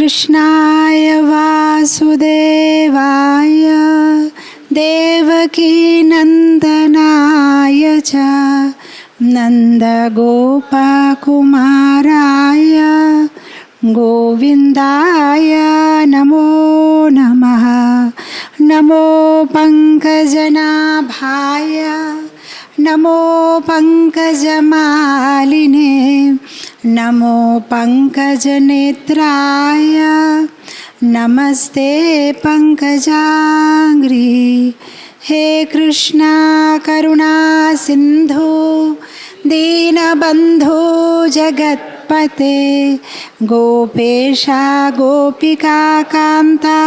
कृष्णाय वासुदेवाय देवकी नन्दनाय च नन्दगोपकुमाराय गोविन्दाय नमो नमः। नमो पङ्कजनाभाय नमो पङ्कजमालिने नमो पङ्कजनेत्राय नमस्ते पङ्कजाङ्घ्रि। हे कृष्णा करुणा सिन्धु दीनबन्धु जगत्पते गोपेशा गोपिका कान्ता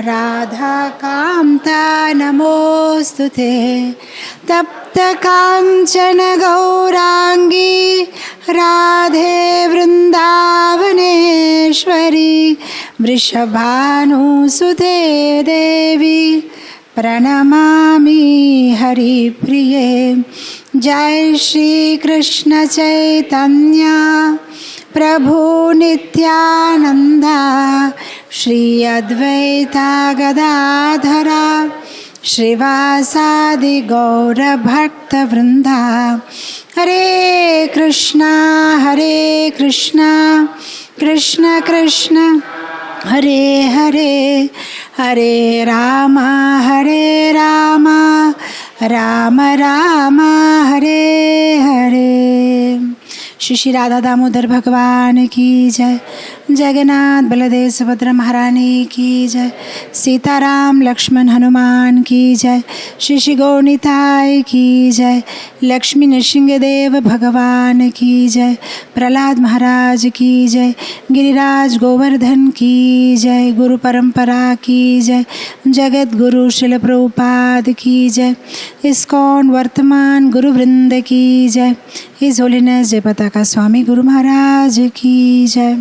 राधाकान्ता नमोऽस्तुते। तप्तकाञ्चन गौराङ्गी राधे वृन्दावनेश्वरी वृषभानुसुते देवी प्रणमामि हरिप्रिये। जय श्री कृष्ण चैतन्य प्रभु नित्यानंदा श्री अद्वैता गदाधरा श्रीवासादि गौर भक्त वृंदा। हरे कृष्णा कृष्ण कृष्ण हरे हरे हरे राम राम राम हरे हरे। श्री श्री राधा दामोदर भगवान की जय। जगन्नाथ बलदेव सुभद्रा महारानी की जय। सीताराम लक्ष्मण हनुमान की जय। श्री श्री गौनिताय की जय। लक्ष्मी नृसिंहदेव भगवान की जय। प्रहलाद महाराज की जय। गिरिराज गोवर्धन की जय। गुरु परंपरा की जय। जगत गुरु श्रील प्रभुपाद की जय। इस्कॉन वर्तमान गुरु वृंद की जय। हिज होलीनेस जय पताका स्वामी गुरु महाराज की जय।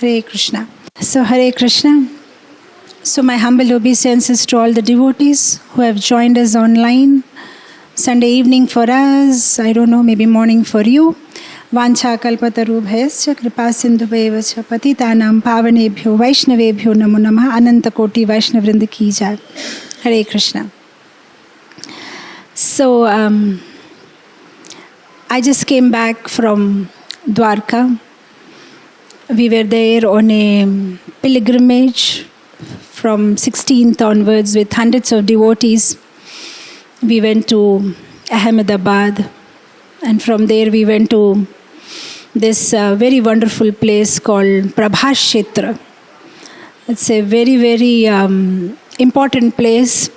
Hare Krishna. So Hare Krishna. So my humble obeisances to all the devotees who have joined us online. Sunday evening for us, I don't know, maybe morning for you. Vancha kalpatarubhyascha kripa sindhubheva cha patitanam pavanebhyo vaishnavebhyo namo namah. Ananta koti vaishnavrinda ki jai. Hare Krishna. So I just came back from Dwarka. We were there on a pilgrimage from 16th onwards with hundreds of devotees. We went to Ahmedabad, and from there we went to this very wonderful place called Prabhashetra. It's a very, very important place.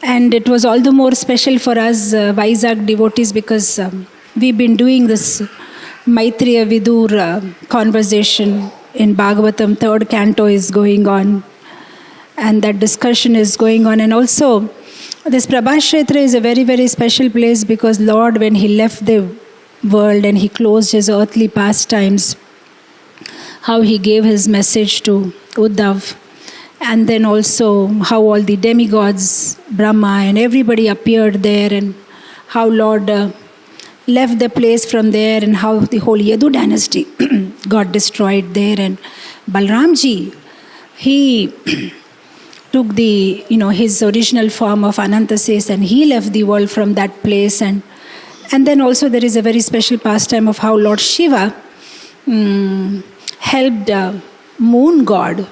And it was all the more special for us Vizag devotees because we've been doing this Maitreya Vidur conversation in Bhagavatam, 3rd canto is going on, and that discussion is going on. And also, this Prabhashetra is a very, very special place because Lord, when He left the world and He closed His earthly pastimes, how He gave His message to Uddhav, and then also how all the demigods, Brahma and everybody appeared there, and how Lord left the place from there, and how the whole Yadu dynasty got destroyed there. And Balramji, he took the, his original form of Anantases, and he left the world from that place. And then also there is a very special pastime of how Lord Shiva helped moon god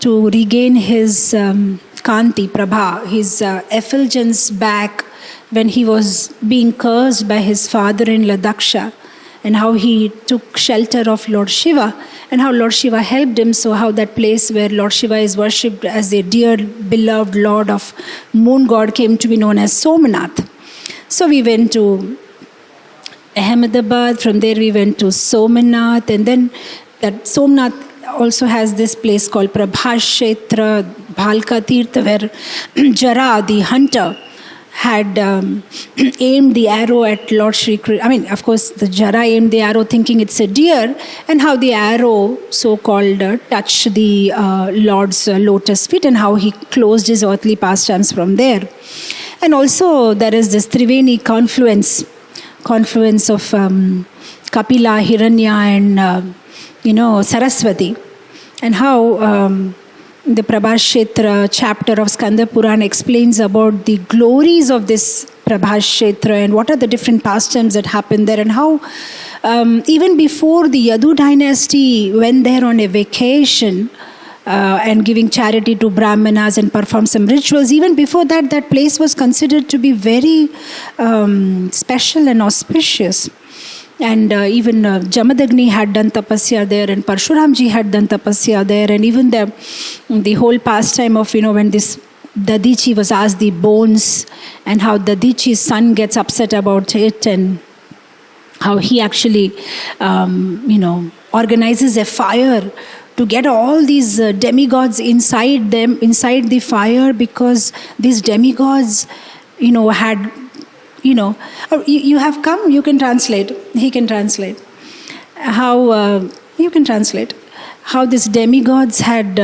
to regain his Kanti, Prabha, his effulgence back when he was being cursed by his father-in-law Daksha, and how he took shelter of Lord Shiva, and how Lord Shiva helped him. So how that place where Lord Shiva is worshipped as a dear beloved Lord of moon god came to be known as Somanath. So we went to Ahmedabad, from there we went to Somanath, and then that Somanath also has this place called Prabhashetra, Bhalka Tirtha, where Jara, the hunter, had aimed the arrow at Lord Shri Krishna. I mean, of course, the Jara aimed the arrow thinking it's a deer, and how the arrow, so-called, touched the Lord's lotus feet, and how he closed his earthly pastimes from there. And also, there is this Triveni confluence of Kapila, Hiranya, and Saraswati, and how the Prabhashetra chapter of Skanda Purana explains about the glories of this Prabhashetra and what are the different pastimes that happen there, and how even before the Yadu dynasty went there on a vacation and giving charity to Brahmanas and perform some rituals, even before that, that place was considered to be very special and auspicious. And even Jamadagni had done tapasya there, and Parshuramji had done tapasya there, and even the whole pastime of, when this Dadichi was asked the bones, and how Dadichi's son gets upset about it, and how he actually, organizes a fire to get all these demigods inside the fire, because these demigods, had... you have come, you can translate, he can translate. How, you can translate. How these demigods had,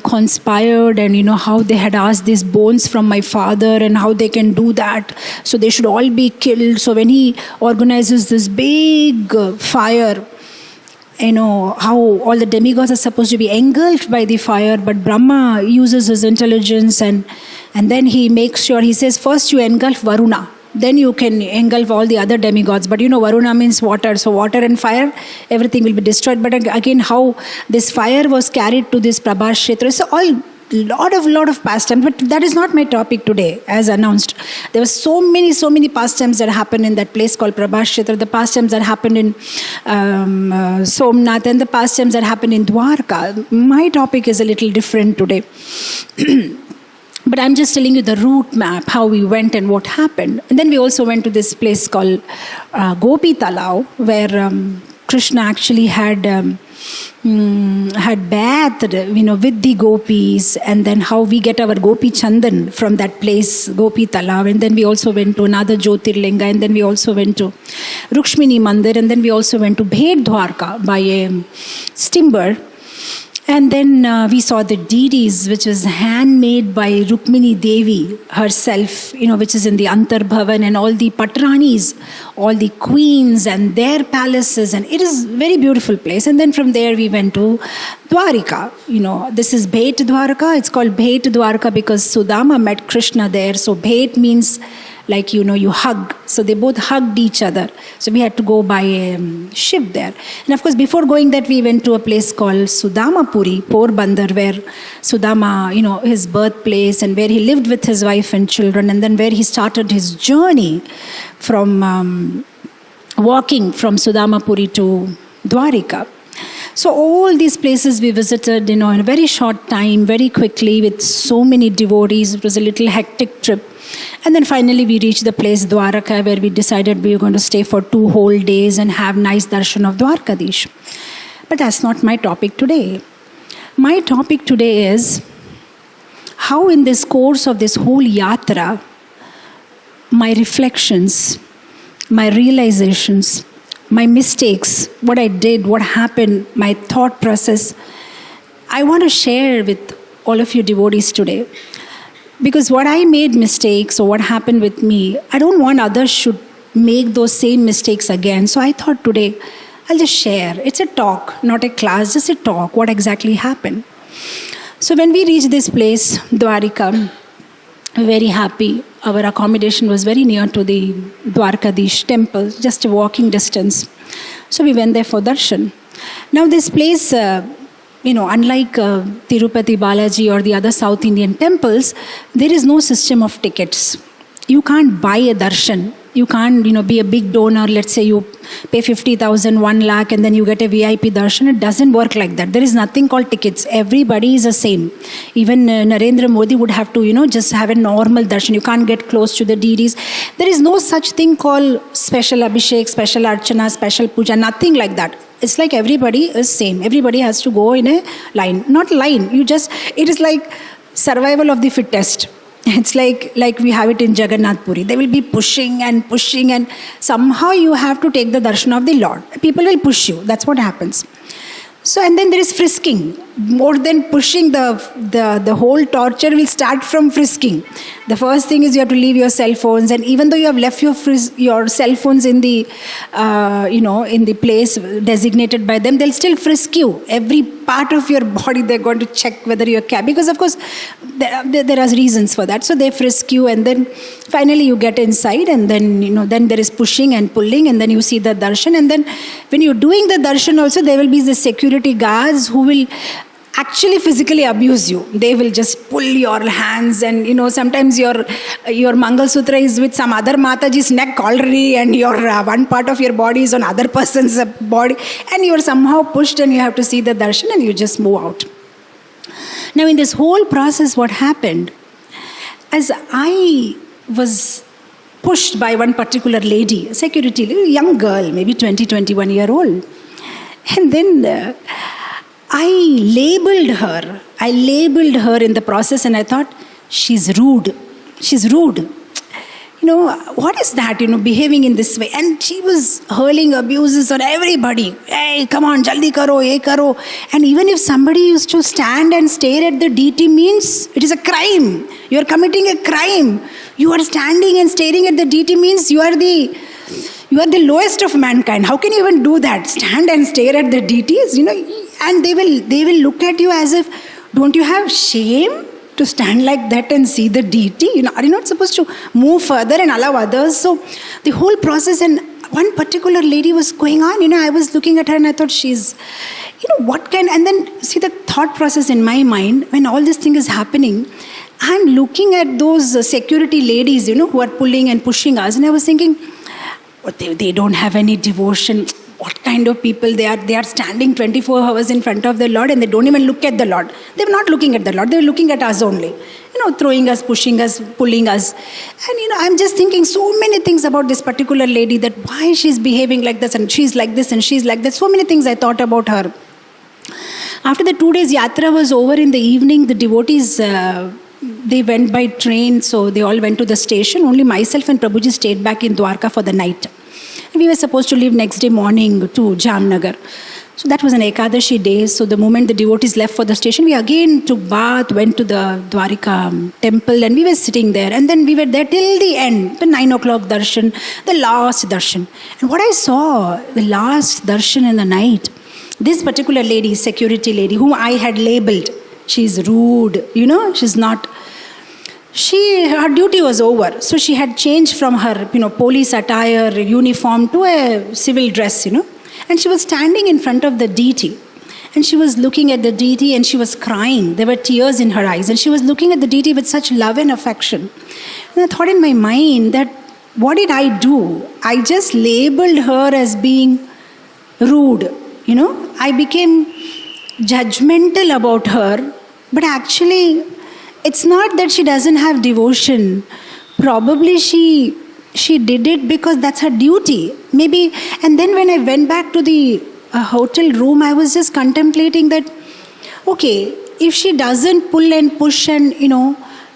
conspired, and, how they had asked these bones from my father, and how they can do that. So they should all be killed. So when he organizes this big fire, how all the demigods are supposed to be engulfed by the fire, but Brahma uses his intelligence, and then he makes sure, he says, first you engulf Varuna, then you can engulf all the other demigods. But Varuna means water, so water and fire, everything will be destroyed. But again, how this fire was carried to this Prabhashetra, so all lot of pastimes, but that is not my topic today. As announced, there were so many pastimes that happened in that place called Prabhashetra, the pastimes that happened in Somnath, and the pastimes that happened in Dwarka. My topic is a little different today. But I'm just telling you the route map, how we went and what happened. And then we also went to this place called Gopi Talao, where Krishna actually had bathed, with the gopis, and then how we get our Gopi Chandan from that place, Gopi Talao. And then we also went to another Jyotirlinga, and then we also went to Rukshmini Mandir, and then we also went to Bhet Dwarka by a steamer. And then we saw the deities, which was handmade by Rukmini Devi herself, which is in the Antar Bhavan, and all the Patranis, all the queens and their palaces. And it is a very beautiful place. And then from there we went to Dwarika. This is Bhet Dwarka. It's called Bhet Dwarka because Sudama met Krishna there. So Bhet means like, you hug. So they both hugged each other. So we had to go by a ship there. And of course, before going that, we went to a place called Sudamapuri, Porbandar, where Sudama, his birthplace, and where he lived with his wife and children, and then where he started his journey from walking from Sudamapuri to Dwarika. So all these places we visited, in a very short time, very quickly, with so many devotees. It was a little hectic trip. And then finally we reached the place Dwaraka, where we decided we were going to stay for 2 whole days and have nice darshan of Dwarkadish. But that's not my topic today. My topic today is how in this course of this whole yatra, my reflections, my realizations, my mistakes, what I did, what happened, my thought process, I want to share with all of you devotees today. Because what I made mistakes or what happened with me, I don't want others should make those same mistakes again. So I thought today, I'll just share. It's a talk, not a class, just a talk, what exactly happened. So when we reached this place, Dwarika, very happy. Our accommodation was very near to the Dwarkadish temple, just a walking distance. So we went there for darshan. Now this place, unlike Tirupati Balaji or the other South Indian temples, there is no system of tickets. You can't buy a darshan. You can't, be a big donor. Let's say you pay 50,000, 1 lakh, and then you get a VIP darshan. It doesn't work like that. There is nothing called tickets. Everybody is the same. Even Narendra Modi would have to, just have a normal darshan. You can't get close to the deities. There is no such thing called special abhishek, special archana, special puja, nothing like that. It's like everybody is same. Everybody has to go in a line. Not line. It is like survival of the fittest. It's like we have it in Jagannath Puri. They will be pushing, and somehow you have to take the darshan of the Lord. People will push you. That's what happens. So, and then there is frisking. more than pushing the whole torture will start from frisking. The first thing is you have to leave your cell phones, and even though you have left your cell phones in the in the place designated by them, they'll still frisk you. Every part of your body they're going to check whether you're because of course there are reasons for that. So they frisk you, and then finally you get inside, and then then there is pushing and pulling, and then you see the darshan, and then when you're doing the darshan also, there will be the security guards who will actually physically abuse you. They will just pull your hands, and sometimes your Mangal Sutra is with some other Mataji's neck already, and your one part of your body is on other person's body, and you are somehow pushed, and you have to see the darshan, and you just move out. Now in this whole process, what happened, as I was pushed by one particular lady, a security lady, young girl, maybe 20-21 year old, and then I labeled her in the process, and I thought, she's rude. What is that, behaving in this way? And she was hurling abuses on everybody. Hey, come on, jaldi karo, ye karo. And even if somebody used to stand and stare at the DT, means it is a crime. You are committing a crime. You are standing and staring at the DT, means you are the lowest of mankind. How can you even do that? Stand and stare at the DTs, and they will look at you as if, don't you have shame to stand like that and see the DT? Are you not supposed to move further and allow others? So the whole process, and one particular lady was going on, I was looking at her and I thought, she's, and then see the thought process in my mind, when all this thing is happening, I'm looking at those security ladies, who are pulling and pushing us, and I was thinking, they don't have any devotion. What kind of people they are? They are standing 24 hours in front of the Lord, and they don't even look at the Lord. They're not looking at the Lord. They're looking at us only. Throwing us, pushing us, pulling us. And I'm just thinking so many things about this particular lady, that why she's behaving like this, and she's like this, and she's like that. So many things I thought about her. After the 2 days yatra was over, in the evening, the devotees, they went by train, so they all went to the station. Only myself and Prabhuji stayed back in Dwarka for the night. And we were supposed to leave next day morning to Jamnagar. So that was an Ekadashi day. So the moment the devotees left for the station, we again took bath, went to the Dwarika temple, and we were sitting there. And then we were there till the end, the 9 o'clock darshan, the last darshan. And what I saw, the last darshan in the night, this particular lady, security lady, whom I had labeled, she's rude, she's not... her duty was over. So she had changed from her, police attire, uniform, to a civil dress, And she was standing in front of the DT. And she was looking at the DT, and she was crying. There were tears in her eyes. And she was looking at the DT with such love and affection. And I thought in my mind that, what did I do? I just labeled her as being rude, I became judgmental about her. But actually, it's not that she doesn't have devotion. Probably she did it because that's her duty. Maybe. And then when I went back to the hotel room, I was just contemplating that, okay, if she doesn't pull and push and,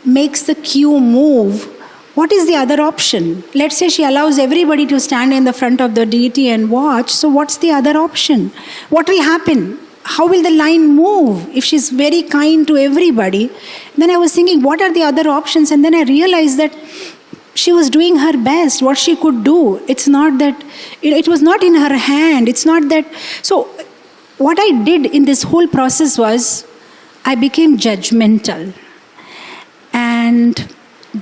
makes the queue move, what is the other option? Let's say she allows everybody to stand in the front of the deity and watch. So what's the other option? What will happen? How will the line move if she's very kind to everybody? Then I was thinking, what are the other options? And then I realized that she was doing her best, what she could do. It's not that, it was not in her hand. It's not that. So what I did in this whole process was, I became judgmental. And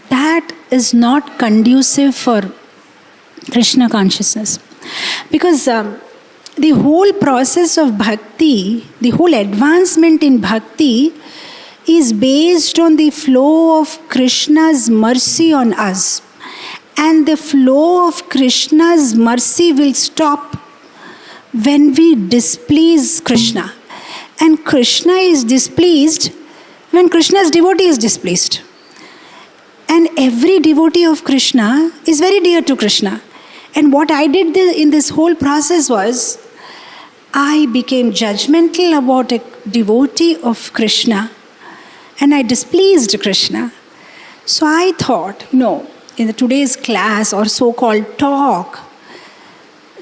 that is not conducive for Krishna consciousness. Because the whole process of bhakti, the whole advancement in bhakti is based on the flow of Krishna's mercy on us. And the flow of Krishna's mercy will stop when we displease Krishna. And Krishna is displeased when Krishna's devotee is displeased. And every devotee of Krishna is very dear to Krishna. And what I did in this whole process was, I became judgmental about a devotee of Krishna, and I displeased Krishna. So I thought, in today's class or so-called talk,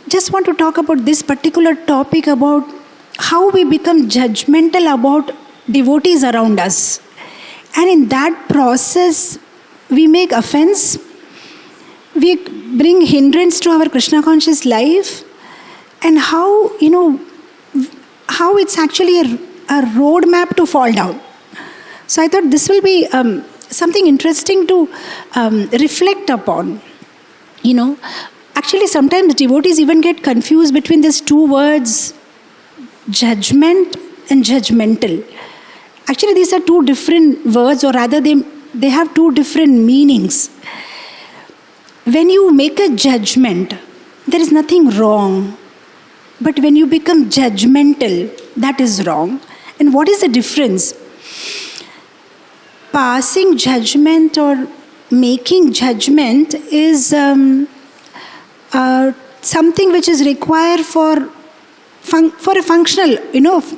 just want to talk about this particular topic about how we become judgmental about devotees around us. And in that process, we make offense, we bring hindrance to our Krishna conscious life, and how, how it's actually a roadmap to fall down. So I thought this will be something interesting to reflect upon. Actually sometimes devotees even get confused between these two words, judgment and judgmental. Actually these are two different words, or rather they have two different meanings. When you make a judgment, there is nothing wrong. But when you become judgmental, that is wrong. And what is the difference? Passing judgment or making judgment is something which is required for a functional,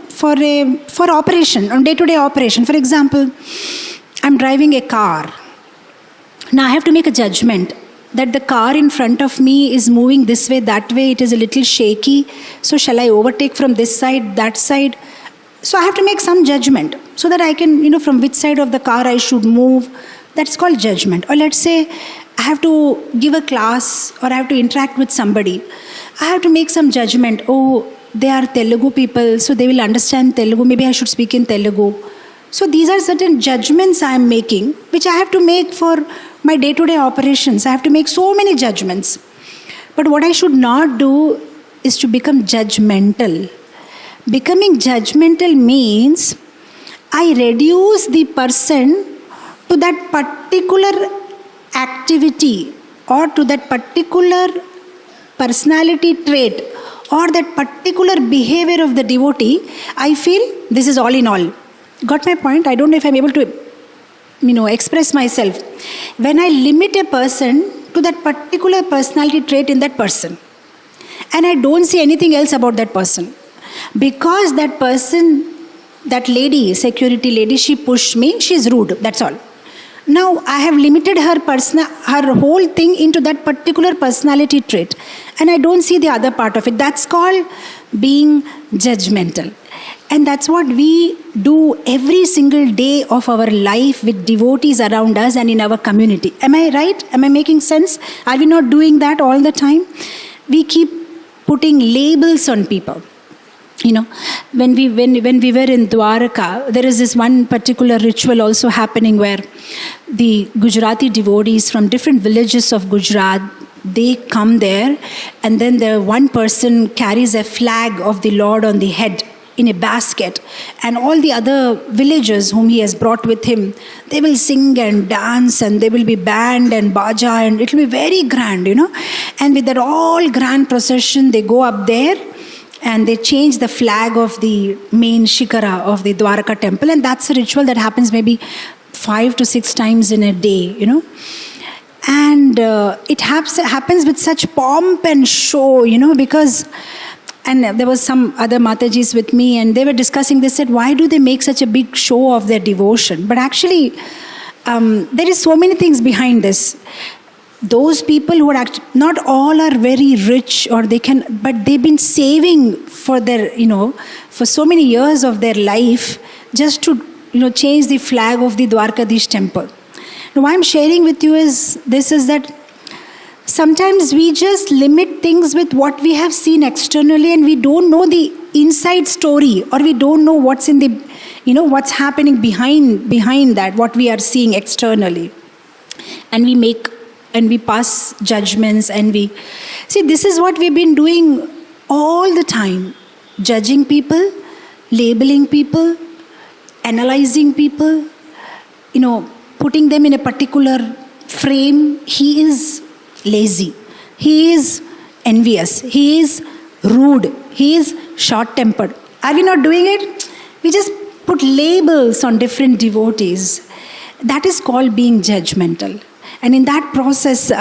for operation, on day-to-day operation. For example, I'm driving a car. Now I have to make a judgment that the car in front of me is moving this way, that way, it is a little shaky. So shall I overtake from this side, that side? So I have to make some judgment so that I can, from which side of the car I should move. That's called judgment. Or let's say I have to give a class or I have to interact with somebody. I have to make some judgment. Oh, they are Telugu people, so they will understand Telugu. Maybe I should speak in Telugu. So these are certain judgments I am making, which I have to make for my day-to-day operations. I have to make so many judgments. But what I should not do is to become judgmental. Becoming judgmental means I reduce the person to that particular activity or to that particular personality trait or that particular behavior of the devotee. I feel this is all in all. Got my point? I don't know if I'm able to express myself. When I limit a person to that particular personality trait in that person, and I don't see anything else about that person, because that person, that lady, security lady, she pushed me, she's rude, that's all. Now I have limited her whole thing into that particular personality trait, and I don't see the other part of it. That's called being judgmental. And that's what we do every single day of our life with devotees around us and in our community. Am I right? Am I making sense? Are we not doing that all the time? We keep putting labels on people. When we were in Dwarka, there is this one particular ritual also happening where the Gujarati devotees from different villages of Gujarat, they come there, and then the one person carries a flag of the Lord on the head in a basket, and all the other villagers whom he has brought with him, they will sing and dance, and there will be band and baja, and it will be very grand, and with that all grand procession, they go up there and they change the flag of the main shikara of the Dwarka temple, and that's a ritual that happens maybe 5 to 6 times in a day, and it happens with such pomp and show, because. And there was some other Matajis with me, and they were discussing, they said, why do they make such a big show of their devotion? But actually, there is so many things behind this. Those people who are not all are very rich, but they've been saving for their, for so many years of their life just to, change the flag of the Dwarkadish temple. Now, what I'm sharing with you is that sometimes we just limit things with what we have seen externally, and we don't know the inside story, or we don't know what's in the, what's happening behind that, what we are seeing externally. And we pass judgments, and this is what we've been doing all the time. Judging people, labeling people, analyzing people, putting them in a particular frame. He is lazy, he is envious, he is rude, he is short-tempered. Are we not doing it? We just put labels on different devotees. That is called being judgmental. And in that process,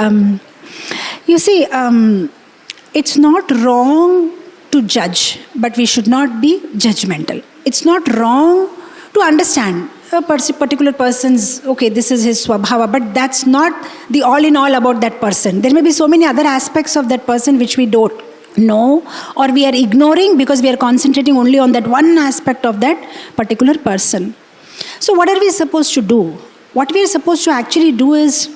it's not wrong to judge, but we should not be judgmental. It's not wrong to understand a particular person's, this is his swabhava, but that's not the all in all about that person. There may be so many other aspects of that person which we don't No, or we are ignoring because we are concentrating only on that one aspect of that particular person. So what are we supposed to do? What we are supposed to actually do is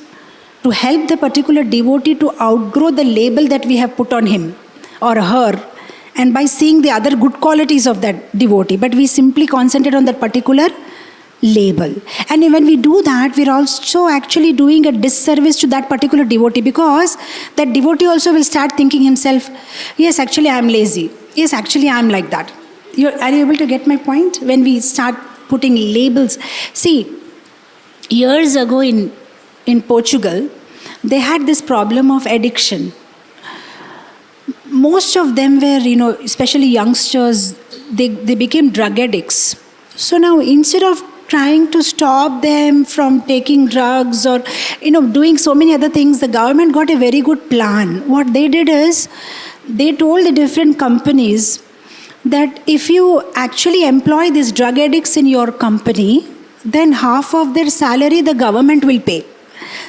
to help the particular devotee to outgrow the label that we have put on him or her, and by seeing the other good qualities of that devotee. But we simply concentrate on that particular label. And when we do that, we're also actually doing a disservice to that particular devotee, because that devotee also will start thinking himself, yes, actually I'm lazy. Yes, actually I'm like that. Are you able to get my point? When we start putting labels. See, years ago in Portugal, they had this problem of addiction. Most of them were, especially youngsters, they became drug addicts. So now, instead of trying to stop them from taking drugs or doing so many other things, the government got a very good plan. What they did is, they told the different companies that if you actually employ these drug addicts in your company, then half of their salary the government will pay.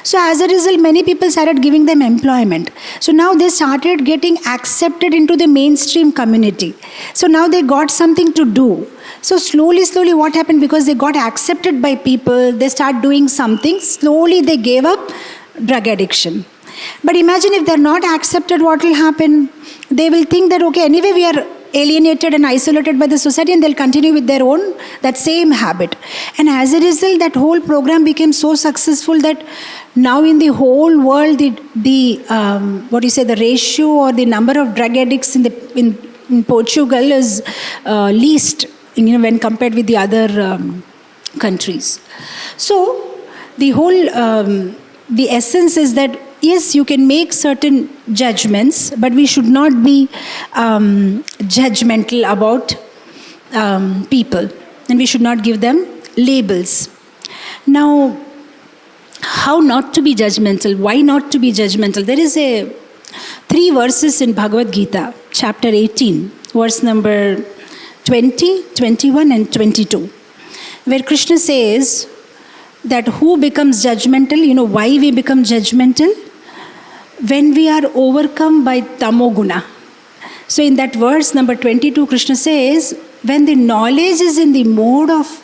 So as a result, many people started giving them employment. So now they started getting accepted into the mainstream community. So now they got something to do. So slowly what happened, because they got accepted by people, they start doing something, slowly they gave up drug addiction. But imagine if they're not accepted, what will happen? They will think that, okay, anyway we are alienated and isolated by the society, and they'll continue with their own, that same habit. And as a result, that whole program became so successful that now in the whole world, the ratio or the number of drug addicts in Portugal is least, when compared with the other countries. So the whole, the essence is that, yes, you can make certain judgments, but we should not be judgmental about people, and we should not give them labels. Now, how not to be judgmental? Why not to be judgmental? There is 3 verses in Bhagavad Gita, chapter 18, verse number 20, 21 and 22, where Krishna says that who becomes judgmental, why we become judgmental? When we are overcome by tamoguna. So in that verse number 22, Krishna says, when the knowledge is in the mode of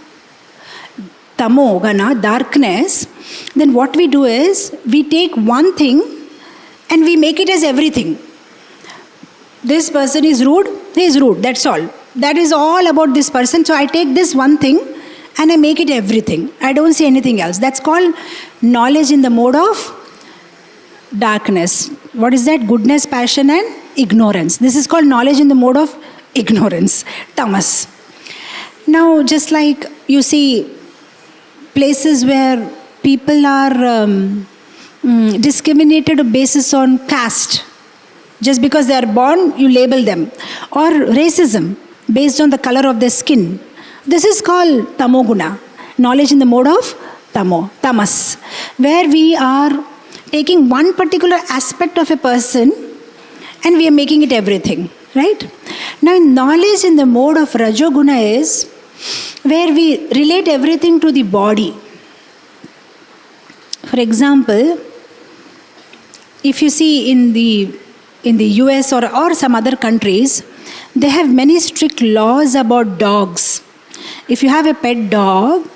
tamogana, darkness, then what we do is, we take one thing and we make it as everything. This person is rude, he is rude, that's all. That is all about this person. So I take this one thing and I make it everything. I don't see anything else. That's called knowledge in the mode of darkness. What is that? Goodness, passion and ignorance. This is called knowledge in the mode of ignorance, tamas. Now, just like you see places where people are discriminated basis on caste. Just because they are born, you label them. Or racism, based on the color of their skin. This is called tamoguna, knowledge in the mode of tamas, where we are taking one particular aspect of a person and we are making it everything, right? Now, knowledge in the mode of rajoguna is where we relate everything to the body. For example, if you see in the US or some other countries, they have many strict laws about dogs. If you have a pet dog,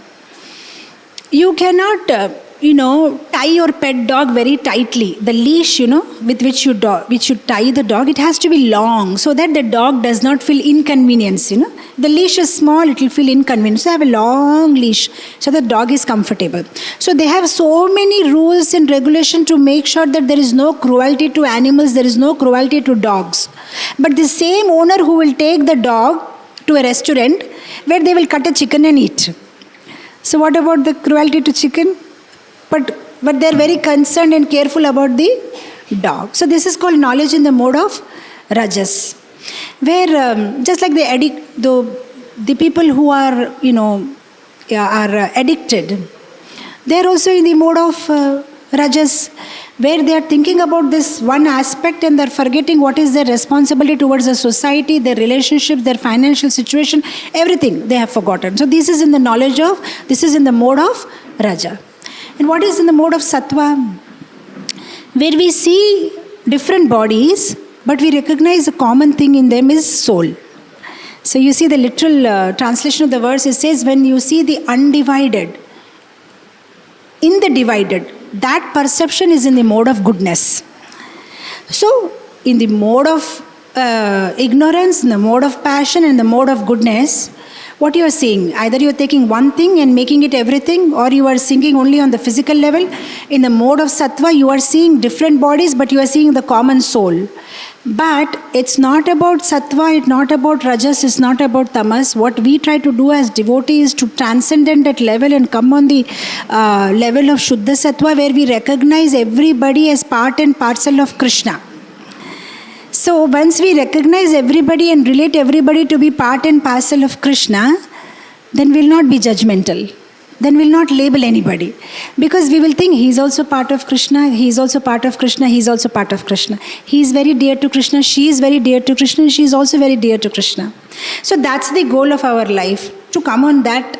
you cannot, tie your pet dog very tightly. The leash, with which you tie the dog, it has to be long so that the dog does not feel inconvenience, The leash is small, it will feel inconvenient. So have a long leash so the dog is comfortable. So they have so many rules and regulation to make sure that there is no cruelty to animals, there is no cruelty to dogs. But the same owner who will take the dog to a restaurant where they will cut a chicken and eat. So what about the cruelty to chicken? But they are very concerned and careful about the dog. So this is called knowledge in the mode of rajas. Where just like the people who are are addicted, they are also in the mode of rajas, where they are thinking about this one aspect and they are forgetting what is their responsibility towards the society, their relationships, their financial situation, everything they have forgotten. So this is in the mode of raja. And what is in the mode of sattva? Where we see different bodies but we recognize a common thing in them is soul. So you see the literal translation of the verse, it says, when you see the undivided in the divided, that perception is in the mode of goodness. So in the mode of ignorance, in the mode of passion, and the mode of goodness, what you are seeing, either you are taking one thing and making it everything, or you are thinking only on the physical level. In the mode of sattva, you are seeing different bodies, but you are seeing the common soul. But it's not about sattva, it's not about rajas, it's not about tamas. What we try to do as devotees is to transcend that level and come on the level of Shuddha Sattva, where we recognize everybody as part and parcel of Krishna. So once we recognize everybody and relate everybody to be part and parcel of Krishna, then we will not be judgmental. Then we will not label anybody. Because we will think he is also part of Krishna, he is also part of Krishna, he is also part of Krishna. He is very dear to Krishna, she is very dear to Krishna, she is also very dear to Krishna. So that's the goal of our life, to come on that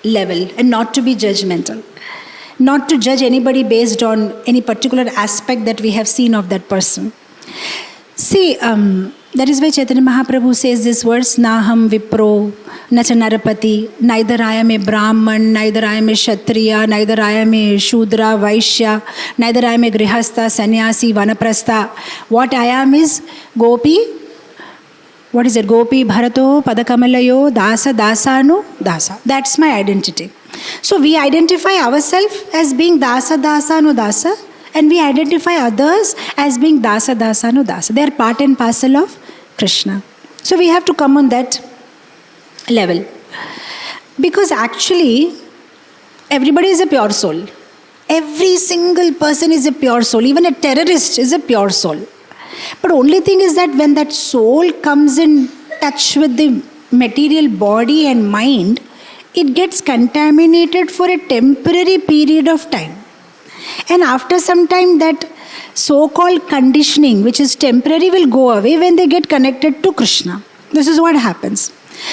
level and not to be judgmental. Not to judge anybody based on any particular aspect that we have seen of that person. See, that is why Chaitanya Mahaprabhu says this verse, Naham Vipro, Nacha Narapati, neither I am a Brahman, neither I am a Kshatriya, neither I am a Shudra, Vaishya, neither I am a Grihastha, Sannyasi, Vanaprastha. What I am is Gopi, what is it? Gopi, Bharato, Padakamalayo, Dasa, Dasanu, Dasa. That's my identity. So we identify ourselves as being Dasa, Dasanu, Dasa. And we identify others as being Dasa, Dasanu, Dasa. They are part and parcel of Krishna. So we have to come on that level. Because actually, everybody is a pure soul. Every single person is a pure soul. Even a terrorist is a pure soul. But only thing is that when that soul comes in touch with the material body and mind, it gets contaminated for a temporary period of time. And after some time, that so-called conditioning, which is temporary, will go away when they get connected to Krishna. This is what happens.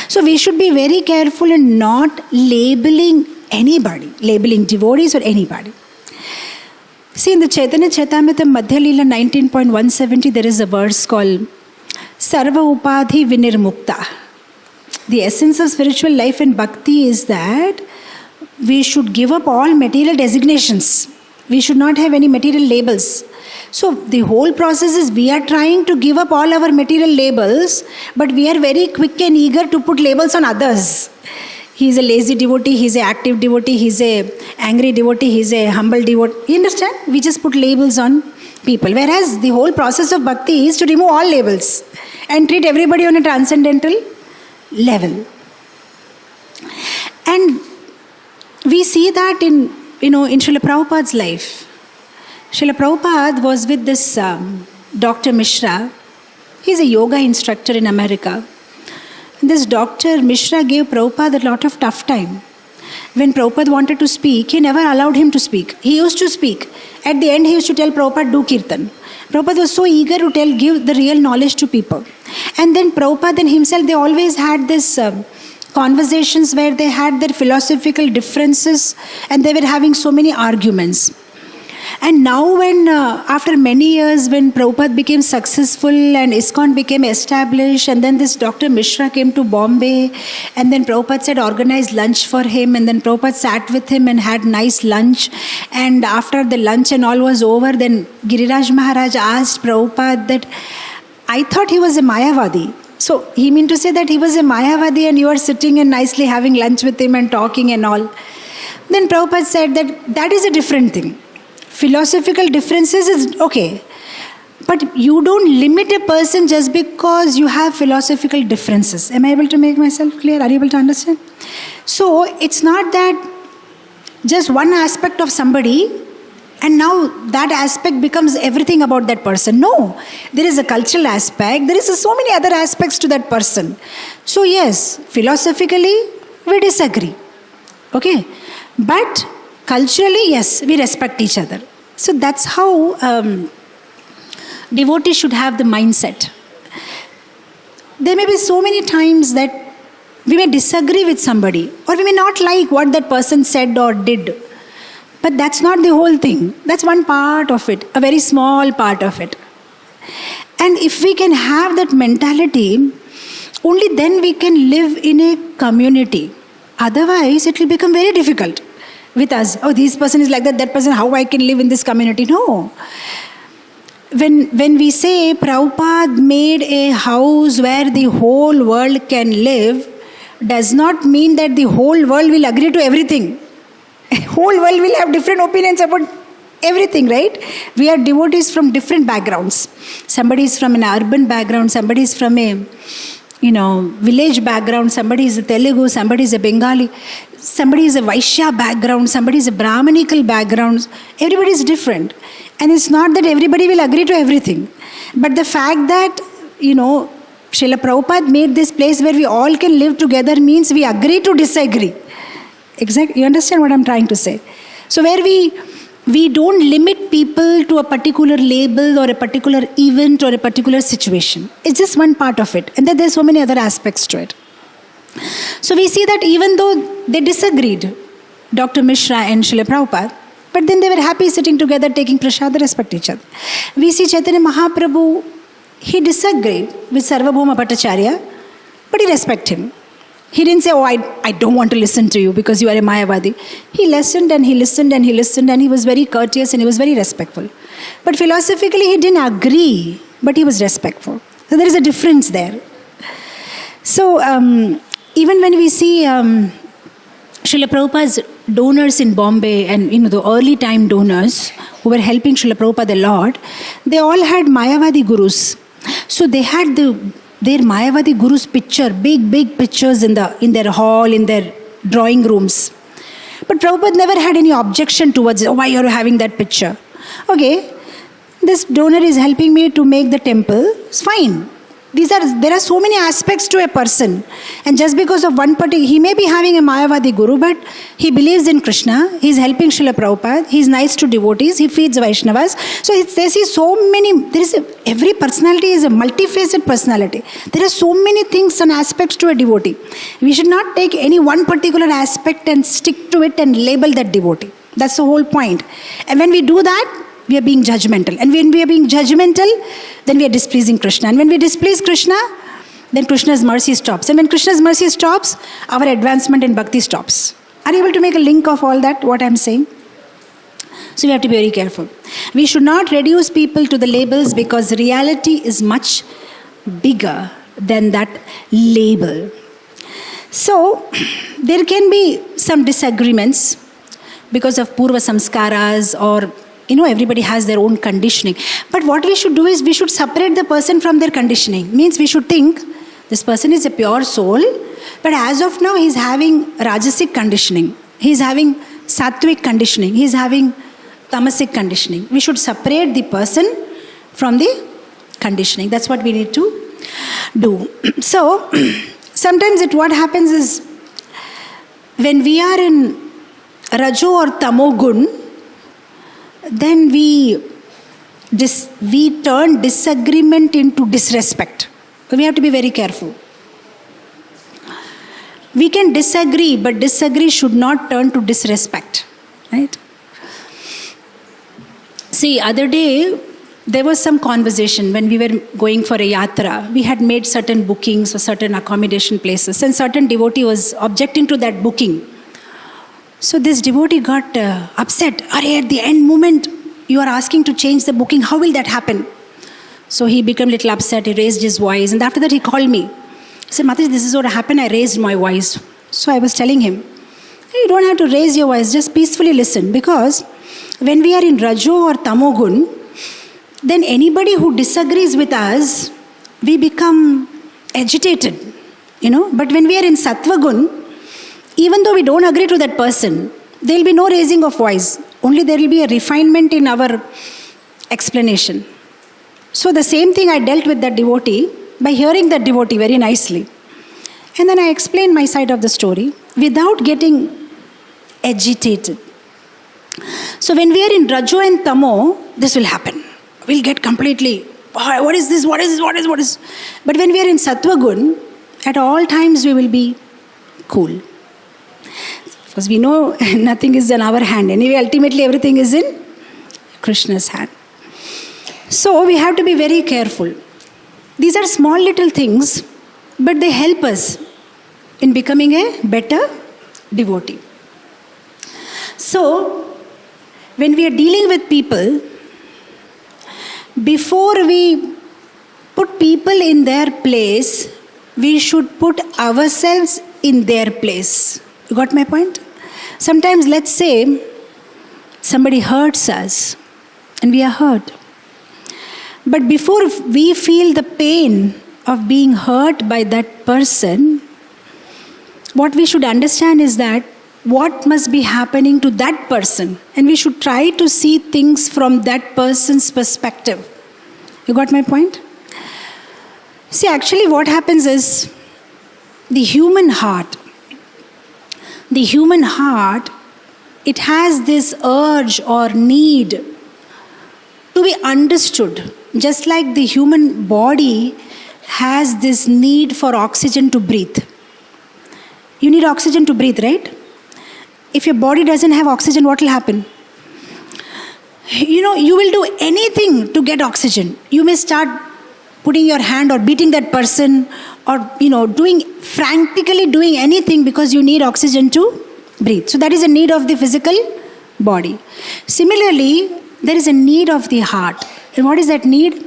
So we should be very careful in not labeling anybody, labeling devotees or anybody. See, in the Chaitanya Chaitamrita Madhya Leela 19.170, there is a verse called Sarva Upadhi Vinirmukta. The essence of spiritual life and bhakti is that we should give up all material designations. We should not have any material labels. So the whole process is we are trying to give up all our material labels, but we are very quick and eager to put labels on others. He is a lazy devotee, he is an active devotee, he is an angry devotee, he is a humble devotee. You understand? We just put labels on people. Whereas the whole process of bhakti is to remove all labels and treat everybody on a transcendental level. And we see that in Srila Prabhupada's life. Srila Prabhupada was with this Dr. Mishra. He's a yoga instructor in America. And this Dr. Mishra gave Prabhupada a lot of tough time. When Prabhupada wanted to speak, he never allowed him to speak. He used to speak. At the end, he used to tell Prabhupada, do kirtan. Prabhupada was so eager to give the real knowledge to people. And then Prabhupada and himself, they always had this conversations where they had their philosophical differences and they were having so many arguments. And now when, after many years, when Prabhupada became successful and ISKCON became established, and then this Dr. Mishra came to Bombay, and then Prabhupada said organize lunch for him, and then Prabhupada sat with him and had nice lunch. And after the lunch and all was over, then Giriraj Maharaj asked Prabhupada that, I thought he was a Mayavadi. So he meant to say that he was a Mayavadi and you are sitting and nicely having lunch with him and talking and all. Then Prabhupada said that is a different thing. Philosophical differences is okay. But you don't limit a person just because you have philosophical differences. Am I able to make myself clear? Are you able to understand? So it's not that just one aspect of somebody and now that aspect becomes everything about that person. No, there is a cultural aspect. There is so many other aspects to that person. So yes, philosophically we disagree. Okay, but culturally, yes, we respect each other. So that's how devotees should have the mindset. There may be so many times that we may disagree with somebody or we may not like what that person said or did. But that's not the whole thing. That's one part of it, a very small part of it. And if we can have that mentality, only then we can live in a community. Otherwise, it will become very difficult with us. Oh, this person is like that, that person, how I can live in this community? No. When we say Prabhupada made a house where the whole world can live, does not mean that the whole world will agree to everything. Whole world will have different opinions about everything, right? We are devotees from different backgrounds. Somebody is from an urban background, somebody is from a village background, somebody is a Telugu, somebody is a Bengali, somebody is a Vaishya background, somebody is a Brahmanical background. Everybody is different. And it's not that everybody will agree to everything. But the fact that, Srila Prabhupada made this place where we all can live together means we agree to disagree. Exactly. You understand what I'm trying to say? So where we don't limit people to a particular label or a particular event or a particular situation. It's just one part of it. And then there's so many other aspects to it. So we see that even though they disagreed, Dr. Mishra and Srila Prabhupada, but then they were happy sitting together, taking prasad, respect each other. We see Chaitanya Mahaprabhu, he disagreed with Sarvabhauma Bhattacharya, but he respected him. He didn't say, oh, I don't want to listen to you because you are a Mayavadi. He listened and he listened and he listened and he was very courteous and he was very respectful. But philosophically, he didn't agree, but he was respectful. So there is a difference there. So even when we see Srila Prabhupada's donors in Bombay and the early time donors who were helping Srila Prabhupada a lot, they all had Mayavadi gurus. So they had their Mayavadi guru's picture, big pictures in their hall, in their drawing rooms. But Prabhupada never had any objection towards it. Oh, why are you having that picture? Okay, this donor is helping me to make the temple. It's fine. There are so many aspects to a person. And just because of one particular, he may be having a Mayavadi guru, but he believes in Krishna. He's helping Srila Prabhupada. He's nice to devotees. He feeds Vaishnavas. So every personality is a multifaceted personality. There are so many things and aspects to a devotee. We should not take any one particular aspect and stick to it and label that devotee. That's the whole point. And when we do that, we are being judgmental. And when we are being judgmental, then we are displeasing Krishna. And when we displease Krishna, then Krishna's mercy stops. And when Krishna's mercy stops, our advancement in bhakti stops. Are you able to make a link of all that, what I'm saying? So we have to be very careful. We should not reduce people to the labels because reality is much bigger than that label. So there can be some disagreements because of purva samskaras or everybody has their own conditioning. But what we should do is we should separate the person from their conditioning. Means we should think, this person is a pure soul, but as of now he's having rajasic conditioning. He's having sattvic conditioning. He's having tamasic conditioning. We should separate the person from the conditioning. That's what we need to do. So, sometimes what happens is, when we are in Rajo or Tamo Gun, then we turn disagreement into disrespect. We have to be very careful. We can disagree, but disagree should not turn to disrespect. Right? See, other day, there was some conversation when we were going for a yatra. We had made certain bookings for certain accommodation places, and certain devotee was objecting to that booking. So this devotee got upset. At the end moment, you are asking to change the booking. How will that happen? So he became a little upset. He raised his voice. And after that, he called me. He said, Mataji, this is what happened. I raised my voice. So I was telling him, hey, you don't have to raise your voice. Just peacefully listen. Because when we are in Rajo or Tamogun, then anybody who disagrees with us, we become agitated. But when we are in Sattvagun, even though we don't agree to that person, there will be no raising of voice. Only there will be a refinement in our explanation. So the same thing I dealt with that devotee by hearing that devotee very nicely. And then I explained my side of the story without getting agitated. So when we are in Rajo and Tamo, this will happen. We'll get completely, what is this? What is? But when we are in Sattvagun, at all times we will be cool. Because we know nothing is in our hand. Anyway, ultimately everything is in Krishna's hand. So we have to be very careful. These are small little things, but they help us in becoming a better devotee. So, when we are dealing with people, before we put people in their place, we should put ourselves in their place. You got my point? Sometimes, let's say, somebody hurts us and we are hurt. But before we feel the pain of being hurt by that person, what we should understand is that what must be happening to that person, and we should try to see things from that person's perspective. You got my point? See, actually what happens is the human heart, it has this urge or need to be understood. Just like the human body has this need for oxygen to breathe. You need oxygen to breathe, right? If your body doesn't have oxygen, what will happen? You will do anything to get oxygen. You may start putting your hand or beating that person or, frantically doing anything because you need oxygen to breathe. So that is a need of the physical body. Similarly, there is a need of the heart. And what is that need?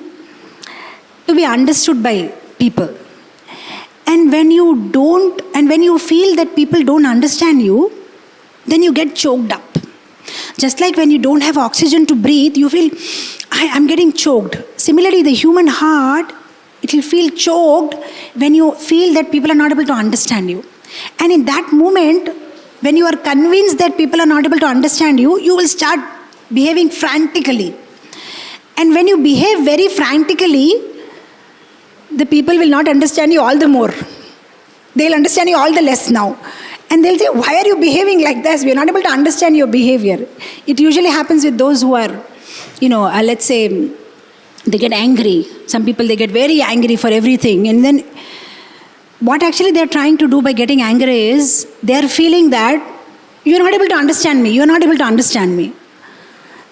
To be understood by people. And when you feel that people don't understand you, then you get choked up. Just like when you don't have oxygen to breathe, you feel, I'm getting choked. Similarly, the human heart, it will feel choked when you feel that people are not able to understand you. And in that moment, when you are convinced that people are not able to understand you, you will start behaving frantically. And when you behave very frantically, the people will not understand you all the more. They'll understand you all the less now. And they'll say, why are you behaving like this? We are not able to understand your behavior. It usually happens with those who are, let's say, they get angry. Some people, they get very angry for everything. And then what actually they're trying to do by getting angry is, they're feeling that you're not able to understand me. You're not able to understand me.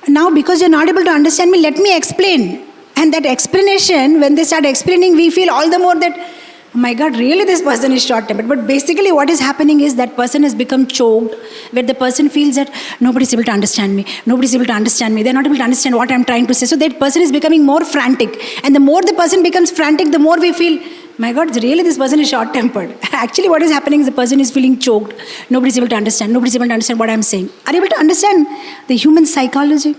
Now, because you're not able to understand me, let me explain. And that explanation, when they start explaining, we feel all the more that, oh my God, really this person is short-tempered. But basically what is happening is that person has become choked, where the person feels that nobody's able to understand me. Nobody's able to understand me. They're not able to understand what I'm trying to say. So that person is becoming more frantic. And the more the person becomes frantic, the more we feel, my God, really this person is short-tempered. Actually what is happening is the person is feeling choked. Nobody's able to understand. Nobody's able to understand what I'm saying. Are you able to understand the human psychology?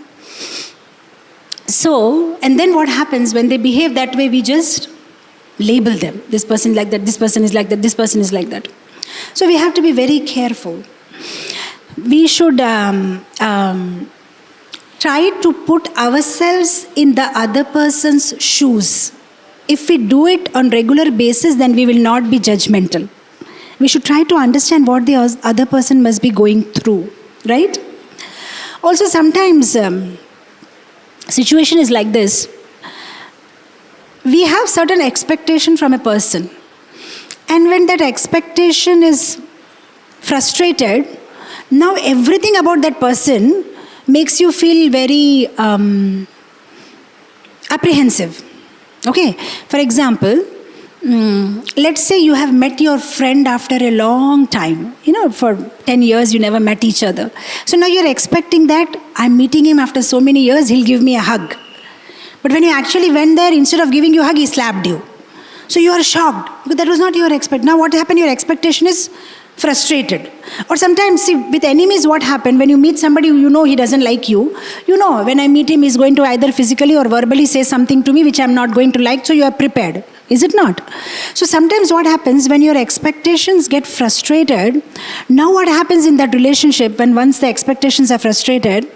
So, and then what happens when they behave that way, we just label them. This person is like that, this person is like that, this person is like that. So we have to be very careful. We should try to put ourselves in the other person's shoes. If we do it on regular basis, then we will not be judgmental. We should try to understand what the other person must be going through, right? Also sometimes situation is like this. We have certain expectation from a person. And when that expectation is frustrated, now everything about that person makes you feel very apprehensive. Okay, for example, let's say you have met your friend after a long time. For 10 years you never met each other. So now you're expecting that I'm meeting him after so many years, he'll give me a hug. But when you actually went there, instead of giving you a hug, he slapped you. So you are shocked, because that was not your expectation. Now what happened? Your expectation is frustrated. Or sometimes, see, with enemies what happened, when you meet somebody who he doesn't like you, when I meet him, he's going to either physically or verbally say something to me which I'm not going to like, so you are prepared. Is it not? So sometimes what happens when your expectations get frustrated, now what happens in that relationship when once the expectations are frustrated,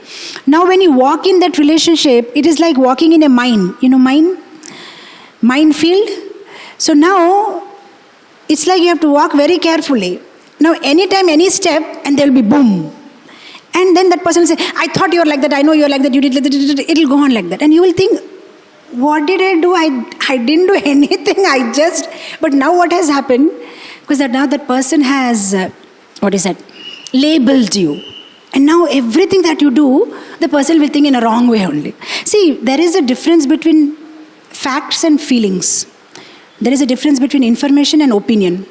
now when you walk in that relationship, it is like walking in a mine. Minefield. So now it's like you have to walk very carefully. Now anytime, any step, and there will be boom. And then that person will say, I thought you were like that, I know you are like that, you did like that, it will go on like that. And you will think, what did I do? I didn't do anything, but now what has happened? Because now that person has, labeled you. And now everything that you do, the person will think in a wrong way only. See, there is a difference between facts and feelings. There is a difference between information and opinion.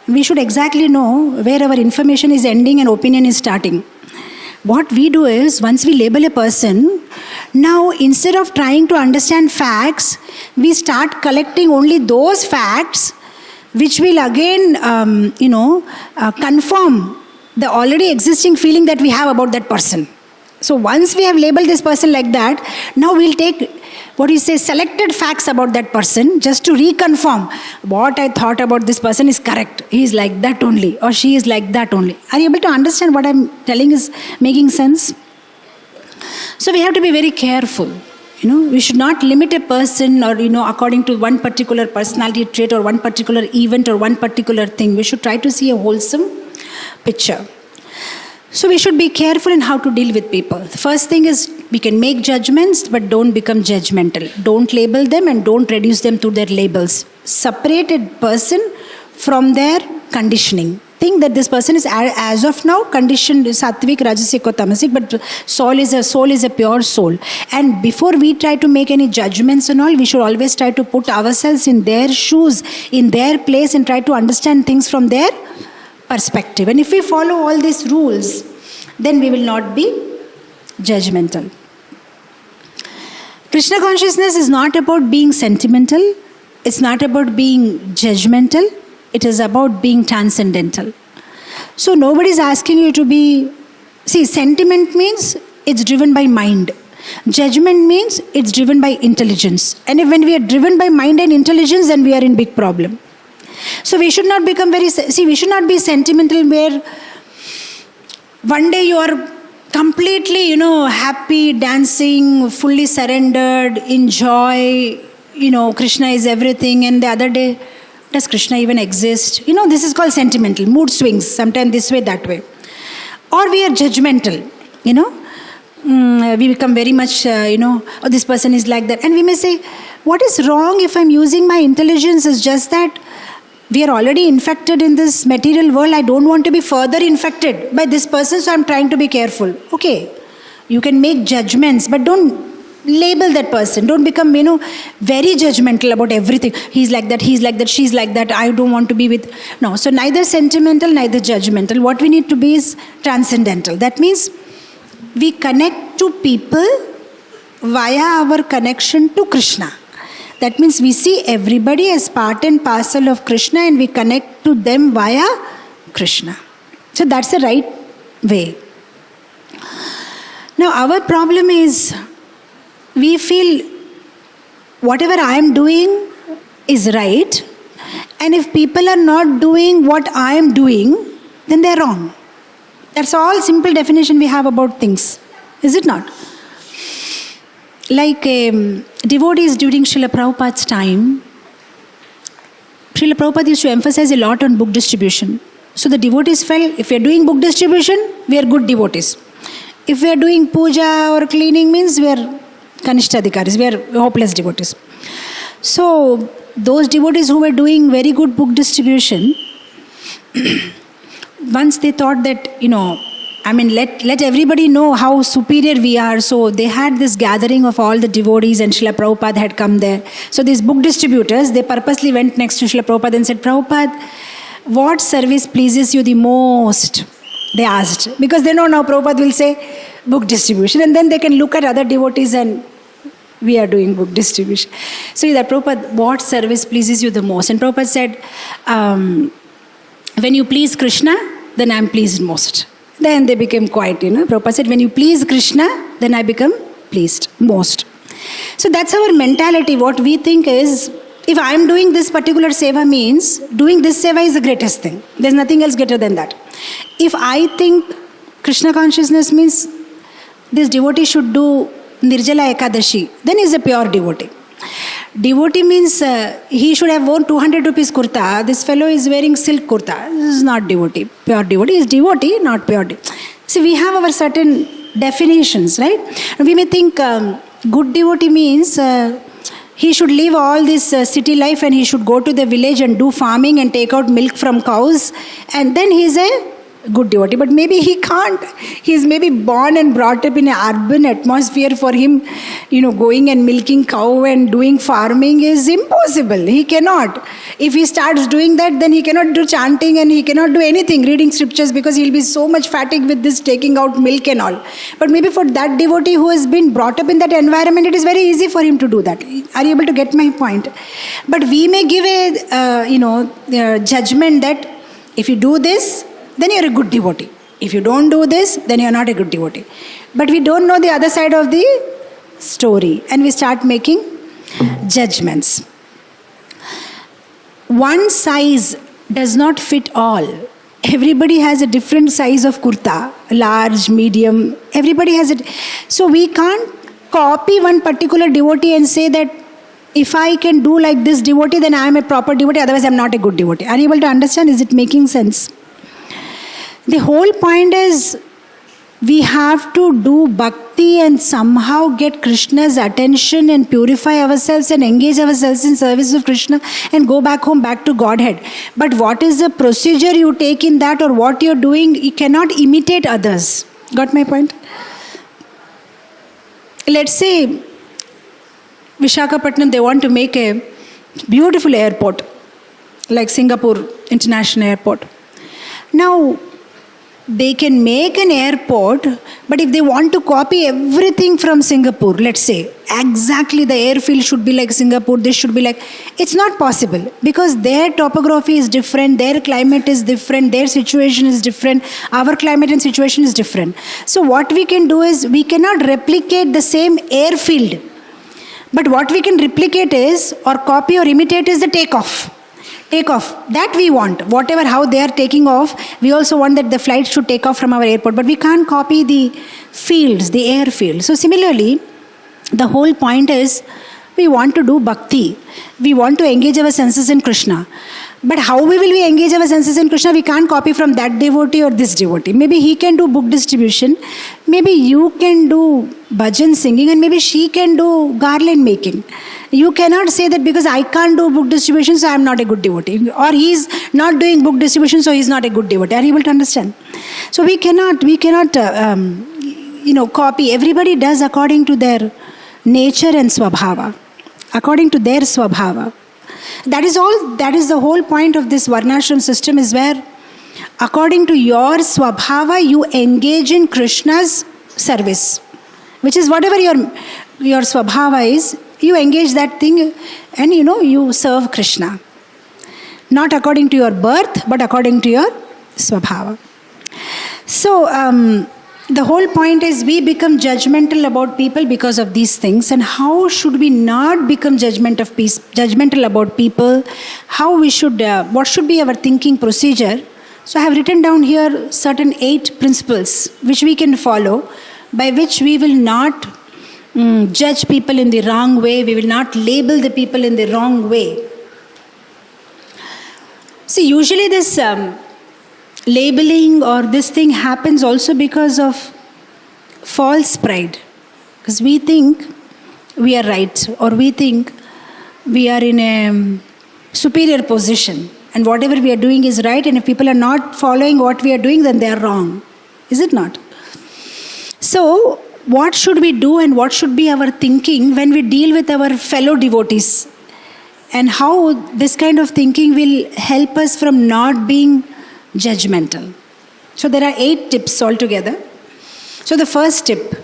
We should exactly know where our information is ending and opinion is starting. What we do is, once we label a person, now instead of trying to understand facts, we start collecting only those facts which will again, confirm the already existing feeling that we have about that person. So once we have labeled this person like that, now we'll take selected facts about that person just to reconfirm what I thought about this person is correct. He is like that only, or she is like that only. Are you able to understand what I'm telling is making sense? So we have to be very careful. We should not limit a person or, according to one particular personality trait or one particular event or one particular thing. We should try to see a wholesome picture. So we should be careful in how to deal with people. The first thing is, we can make judgments, but don't become judgmental. Don't label them and don't reduce them to their labels. Separate a person from their conditioning. Think that this person is, as of now, conditioned sattvic, rajasic or tamasic, but soul is a pure soul. And before we try to make any judgments and all, we should always try to put ourselves in their shoes, in their place, and try to understand things from their perspective. And if we follow all these rules, then we will not be judgmental. Krishna consciousness is not about being sentimental. It's not about being judgmental. It is about being transcendental. So nobody is asking you to be... See, sentiment means it's driven by mind. Judgment means it's driven by intelligence. And when we are driven by mind and intelligence, then we are in big problem. So we should not become we should not be sentimental where one day you are completely, happy, dancing, fully surrendered, enjoy, Krishna is everything, and the other day, does Krishna even exist? This is called sentimental, mood swings, sometimes this way, that way. Or we are judgmental, we become very much, this person is like that. And we may say, what is wrong if I'm using my intelligence? Is just that we are already infected in this material world. I don't want to be further infected by this person, so I'm trying to be careful. Okay, you can make judgments, but don't label that person. Don't become, very judgmental about everything. He's like that, she's like that. I don't want to be with... No, so neither sentimental, neither judgmental. What we need to be is transcendental. That means we connect to people via our connection to Krishna. That means we see everybody as part and parcel of Krishna, and we connect to them via Krishna. So that's the right way. Now our problem is, we feel whatever I am doing is right, and if people are not doing what I am doing, then they are wrong. That's all simple definition we have about things. Is it not? Like devotees during Srila Prabhupada's time, Srila Prabhupada used to emphasize a lot on book distribution. So the devotees felt, if we are doing book distribution, we are good devotees. If we are doing puja or cleaning, means we are kanishtadhikaris, we are hopeless devotees. So those devotees who were doing very good book distribution, once they thought that, let everybody know how superior we are. So they had this gathering of all the devotees, and Srila Prabhupada had come there. So these book distributors, they purposely went next to Srila Prabhupada and said, Prabhupada, what service pleases you the most? They asked. Because they know now Prabhupada will say book distribution, and then they can look at other devotees and we are doing book distribution. So that Prabhupada, what service pleases you the most? And Prabhupada said, when you please Krishna, then I am pleased most. Then they became quiet, Prabhupada said, when you please Krishna, then I become pleased most. So that's our mentality. What we think is, if I am doing this particular seva means, doing this seva is the greatest thing. There's nothing else greater than that. If I think Krishna consciousness means this devotee should do Nirjala Ekadashi, then he's a pure devotee. Devotee means he should have worn 200 rupees kurta. This fellow is wearing silk kurta. This is not devotee. Pure devotee is devotee, not pure devotee. See, we have our certain definitions, right? We may think good devotee means he should leave all this city life and he should go to the village and do farming and take out milk from cows, and then he's a good devotee. But maybe he can't. He's maybe born and brought up in an urban atmosphere. For him, going and milking cow and doing farming is impossible. He cannot. If he starts doing that, then he cannot do chanting and he cannot do anything, reading scriptures, because he'll be so much fatigued with this taking out milk and all. But maybe for that devotee who has been brought up in that environment, it is very easy for him to do that. Are you able to get my point? But we may give a judgment that if you do this, then you're a good devotee. If you don't do this, then you're not a good devotee. But we don't know the other side of the story, and we start making judgments. One size does not fit all. Everybody has a different size of kurta, large, medium. Everybody has it. So we can't copy one particular devotee and say that if I can do like this devotee, then I am a proper devotee, otherwise I am not a good devotee. Are you able to understand? Is it making sense? The whole point is we have to do bhakti and somehow get Krishna's attention and purify ourselves and engage ourselves in service of Krishna and go back home, back to Godhead. But what is the procedure you take in that, or what you're doing? You cannot imitate others. Got my point? Let's say Visakhapatnam, they want to make a beautiful airport like Singapore International Airport. Now, they can make an airport, but if they want to copy everything from Singapore, let's say, exactly the airfield should be like Singapore, this should be like, it's not possible, because their topography is different, their climate is different, their situation is different, our climate and situation is different. So what we can do is, we cannot replicate the same airfield, but what we can replicate is, or copy or imitate, is the takeoff. That we want. Whatever, how they are taking off, we also want that the flight should take off from our airport. But we can't copy the fields, the airfield. So similarly, the whole point is, we want to do bhakti. We want to engage our senses in Krishna. But how will we engage our senses in Krishna? We can't copy from that devotee or this devotee. Maybe he can do book distribution. Maybe you can do bhajan singing, and maybe she can do garland making. You cannot say that because I can't do book distribution, so I am not a good devotee. Or he is not doing book distribution, so he is not a good devotee. Are you able to understand? So we cannot copy. Everybody does according to their nature and swabhava. According to their swabhava. That is all. That is the whole point of this varnashram system, is where according to your swabhava, you engage in Krishna's service. Which is whatever your swabhava is, you engage that thing and you serve Krishna. Not according to your birth, but according to your swabhava. So, the whole point is, we become judgmental about people because of these things. And how should we not become judgmental about people? How we should, what should be our thinking procedure? So I have written down here certain 8 principles which we can follow, by which we will not judge people in the wrong way. We will not label the people in the wrong way. See, usually this labeling or this thing happens also because of false pride. Because we think we are right, or we think we are in a superior position, and whatever we are doing is right, and if people are not following what we are doing, then they are wrong. Is it not? So, what should we do and what should be our thinking when we deal with our fellow devotees? And how this kind of thinking will help us from not being judgmental. So there are 8 tips altogether. So the first tip,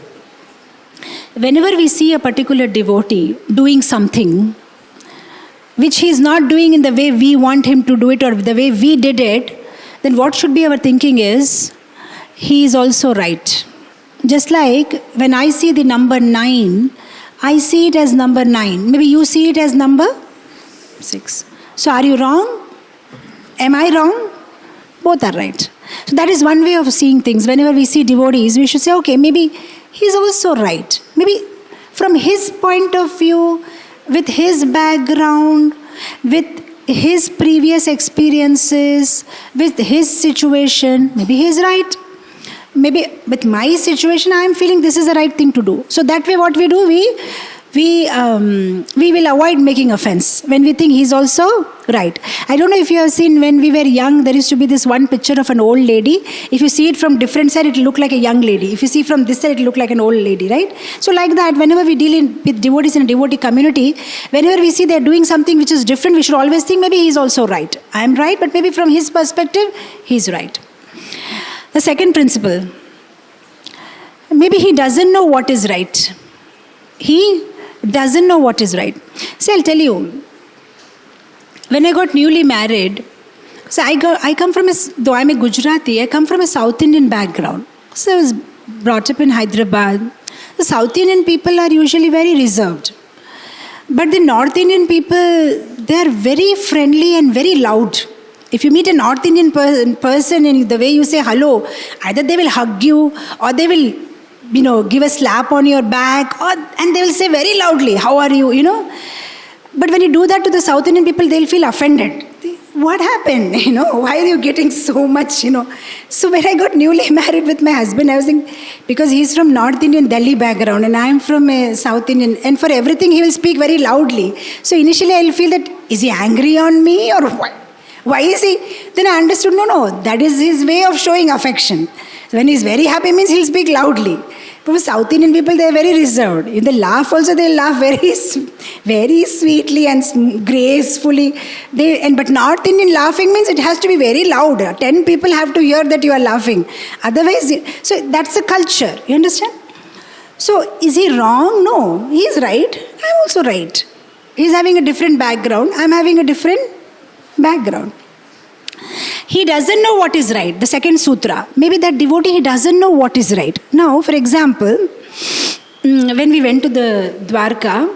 whenever we see a particular devotee doing something which he is not doing in the way we want him to do it or the way we did it, then what should be our thinking is, he is also right. Just like when I see the number 9, I see it as number 9. Maybe you see it as number 6. So are you wrong? Am I wrong? Both are right. So that is one way of seeing things. Whenever we see devotees, we should say, okay, maybe he's also right. Maybe from his point of view, with his background, with his previous experiences, with his situation, maybe he's right. Maybe with my situation, I am feeling this is the right thing to do. So that way what we do, we will avoid making offense when we think he's also right. I don't know if you have seen, when we were young, there used to be this one picture of an old lady. If you see it from different side, it will look like a young lady. If you see from this side, it will look like an old lady, right? So like that, whenever we deal with devotees in a devotee community, whenever we see they're doing something which is different, we should always think maybe he's also right. I'm right, but maybe from his perspective, he's right. The second principle, maybe he doesn't know what is right. He doesn't know what is right. See, I'll tell you, when I got newly married, so I come from though I'm a Gujarati, I come from a South Indian background. So I was brought up in Hyderabad. The South Indian people are usually very reserved. But the North Indian people, they are very friendly and very loud. If you meet a North Indian person and the way you say hello, either they will hug you or they will, give a slap on your back, and they will say very loudly, how are you, But when you do that to the South Indian people, they'll feel offended. What happened? Why are you getting so much, So when I got newly married with my husband, I was thinking, because he's from North Indian Delhi background and I'm from a South Indian, and for everything he will speak very loudly. So initially I'll feel that, is he angry on me or what? Why is he? Then I understood, no, that is his way of showing affection. When he's very happy means he'll speak loudly. But for South Indian people, they're very reserved. If they laugh also, they laugh very, very sweetly and gracefully. But North Indian laughing means it has to be very loud. 10 people have to hear that you are laughing. Otherwise, so that's the culture. You understand? So is he wrong? No, he's right. I'm also right. He's having a different background. I'm having a different background. He doesn't know what is right. The second sutra. Maybe that devotee, he doesn't know what is right. Now, for example, when we went to the Dwarka,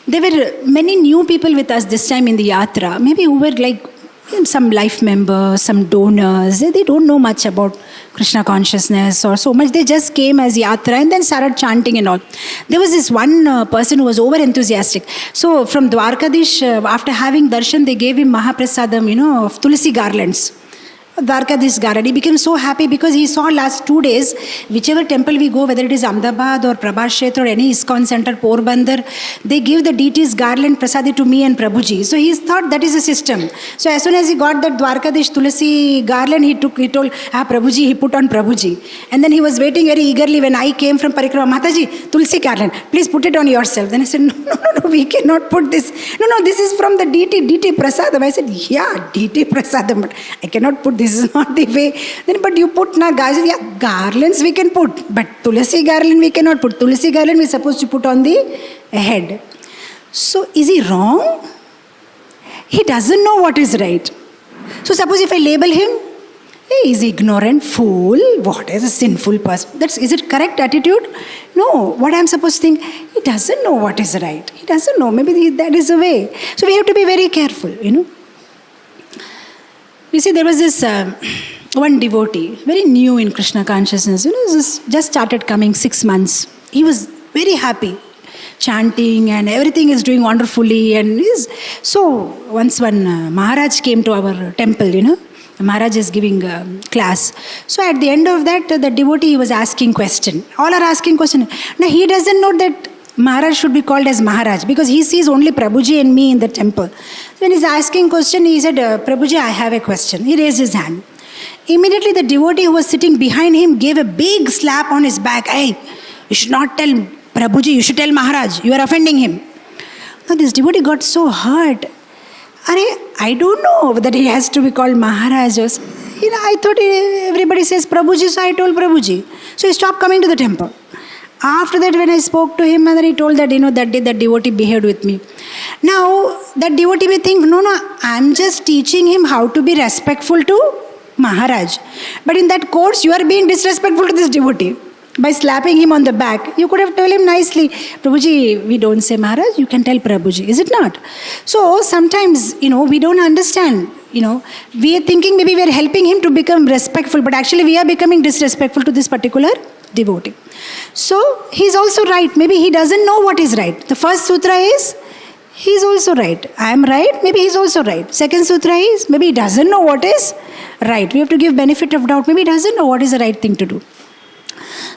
there were many new people with us this time in the yatra. Maybe who were like some life members, some donors. They don't know much about Krishna consciousness or so much. They just came as yatra and then started chanting and all. There was this one person who was over enthusiastic. So from Dwarkadish, after having darshan, they gave him Mahaprasadam, of Tulsi garlands. Dwarkadish garland. He became so happy because he saw last 2 days, whichever temple we go, whether it is Ahmedabad or Prabhat Kshetra or any ISKCON center, Porbandar, they give the deity's garland prasadi to me and Prabhuji. So he thought that is a system. So as soon as he got that Dwarkadish Tulsi garland, he told, Prabhuji, he put on Prabhuji. And then he was waiting very eagerly when I came from Parikrama, Mataji, Tulsi garland, please put it on yourself. Then I said, no, we cannot put this. No, this is from the deity prasadam. I said, yeah, deity prasadam, but I cannot put this. This is not the way. Then, but you put garlands we can put, but Tulsi garland we cannot put. Tulsi garland we are supposed to put on the head. So is he wrong? He doesn't know what is right. So suppose if I label him, hey, he's ignorant, fool, what is a sinful person? Is it correct attitude? No. What I'm supposed to think, he doesn't know what is right. He doesn't know. Maybe that is the way. So we have to be very careful, You see, there was this one devotee, very new in Krishna consciousness, just started coming 6 months. He was very happy, chanting and everything is doing wonderfully. And so once one Maharaj came to our temple, Maharaj is giving a class. So at the end of that, the devotee was asking question. All are asking question. Now he doesn't know that Maharaj should be called as Maharaj because he sees only Prabhuji and me in the temple. When he's asking question, he said, Prabhuji, I have a question. He raised his hand. Immediately the devotee who was sitting behind him gave a big slap on his back. Hey, you should not tell Prabhuji, you should tell Maharaj. You are offending him. Now this devotee got so hurt. I don't know whether he has to be called Maharaj. I thought everybody says Prabhuji, so I told Prabhuji. So he stopped coming to the temple. After that, when I spoke to him, and he told that, that day that devotee behaved with me. Now, that devotee may think, no, I'm just teaching him how to be respectful to Maharaj. But in that course, you are being disrespectful to this devotee by slapping him on the back. You could have told him nicely, Prabhuji, we don't say Maharaj, you can tell Prabhuji, is it not? So, sometimes, we don't understand. We are thinking maybe we are helping him to become respectful, but actually we are becoming disrespectful to this particular devotee. So, he's also right. Maybe he doesn't know what is right. The first sutra is, he's also right. I am right, maybe he's also right. Second sutra is, maybe he doesn't know what is right. We have to give benefit of doubt. Maybe he doesn't know what is the right thing to do.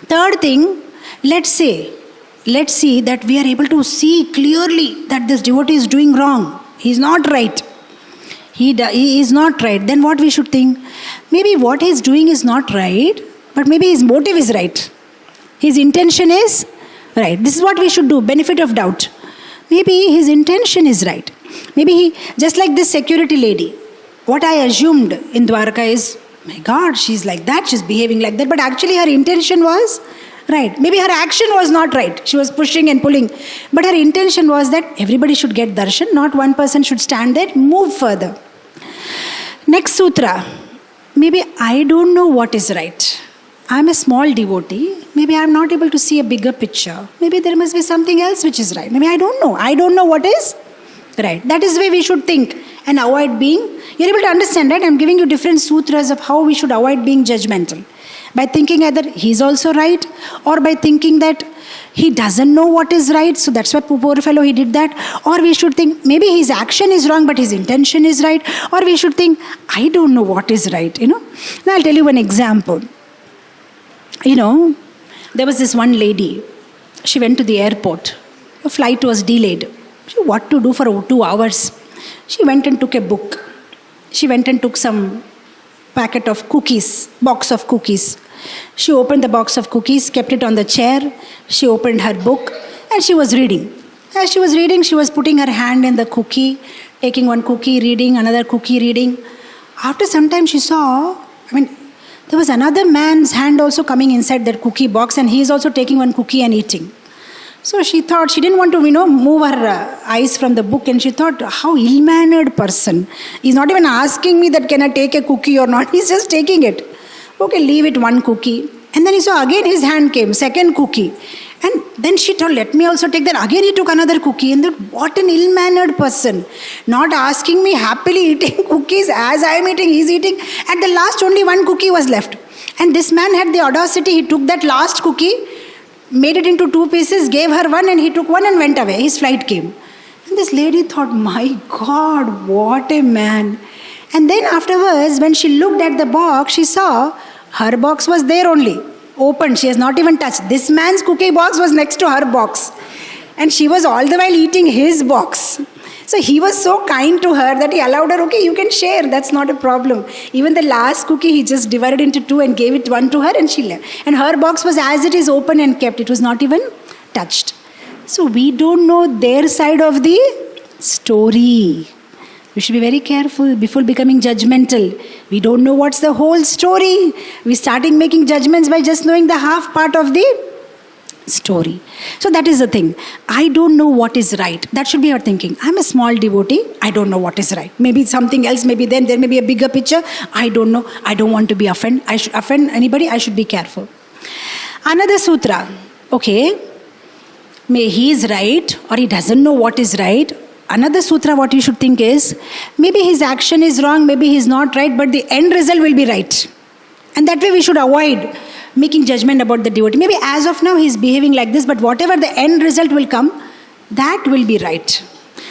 Third thing, let's say let's see that we are able to see clearly that this devotee is doing wrong. He is not right. He is not right. Then what we should think? Maybe what he is doing is not right, but maybe his motive is right. His intention is right. This is what we should do. Benefit of doubt. Maybe his intention is right. Maybe he, just like this security lady, what I assumed in Dwarka is, my God, she's like that, she's behaving like that, but actually her intention was right. Maybe her action was not right. She was pushing and pulling. But her intention was that everybody should get darshan, not one person should stand there, move further. Next sutra. Maybe I don't know what is right. I'm a small devotee. Maybe I'm not able to see a bigger picture. Maybe there must be something else which is right. Maybe I don't know. I don't know what is right. That is the way we should think and avoid being. You're able to understand, right? I'm giving you different sutras of how we should avoid being judgmental. By thinking either he's also right, or by thinking that he doesn't know what is right, so that's why poor fellow he did that. Or we should think maybe his action is wrong but his intention is right. Or we should think I don't know what is right, Now I'll tell you one example. There was this one lady. She went to the airport. Her flight was delayed. She what to do for 2 hours. She went and took a book. She went and took some packet of cookies, box of cookies. She opened the box of cookies, kept it on the chair. She opened her book and she was reading. As she was reading, she was putting her hand in the cookie, taking one cookie, reading, another cookie, reading. After some time she saw, there was another man's hand also coming inside that cookie box and he is also taking one cookie and eating. So she thought, she didn't want to, move her eyes from the book, and she thought, how ill-mannered person. He's not even asking me that can I take a cookie or not. He's just taking it. Okay, leave it, one cookie. And then he saw again his hand came, second cookie. And then she thought, let me also take that. Again he took another cookie. And thought, what an ill-mannered person. Not asking me, happily eating cookies as I am eating, he's eating. At the last only one cookie was left. And this man had the audacity, he took that last cookie, made it into 2 pieces, gave her one, and he took one and went away. His flight came. And this lady thought, my God, what a man. And then afterwards, when she looked at the box, she saw her box was there only, open. She has not even touched. This man's cookie box was next to her box. And she was all the while eating his box. So he was so kind to her that he allowed her, okay, you can share, that's not a problem. Even the last cookie, he just divided into 2 and gave it one to her and she left. And her box was as it is, open and kept. It was not even touched. So we don't know their side of the story. We should be very careful before becoming judgmental. We don't know what's the whole story. We're starting making judgments by just knowing the half part of the story. So that is the thing. I don't know what is right. That should be our thinking. I'm a small devotee. I don't know what is right. Maybe it's something else. Maybe then there may be a bigger picture. I don't know. I don't want to be offend. I should offend anybody. I should be careful. Another sutra. Okay. May he is right or he doesn't know what is right. Another sutra what you should think is, maybe his action is wrong, maybe he's not right, but the end result will be right. And that way we should avoid making judgment about the devotee. Maybe as of now he's behaving like this, but whatever the end result will come, that will be right.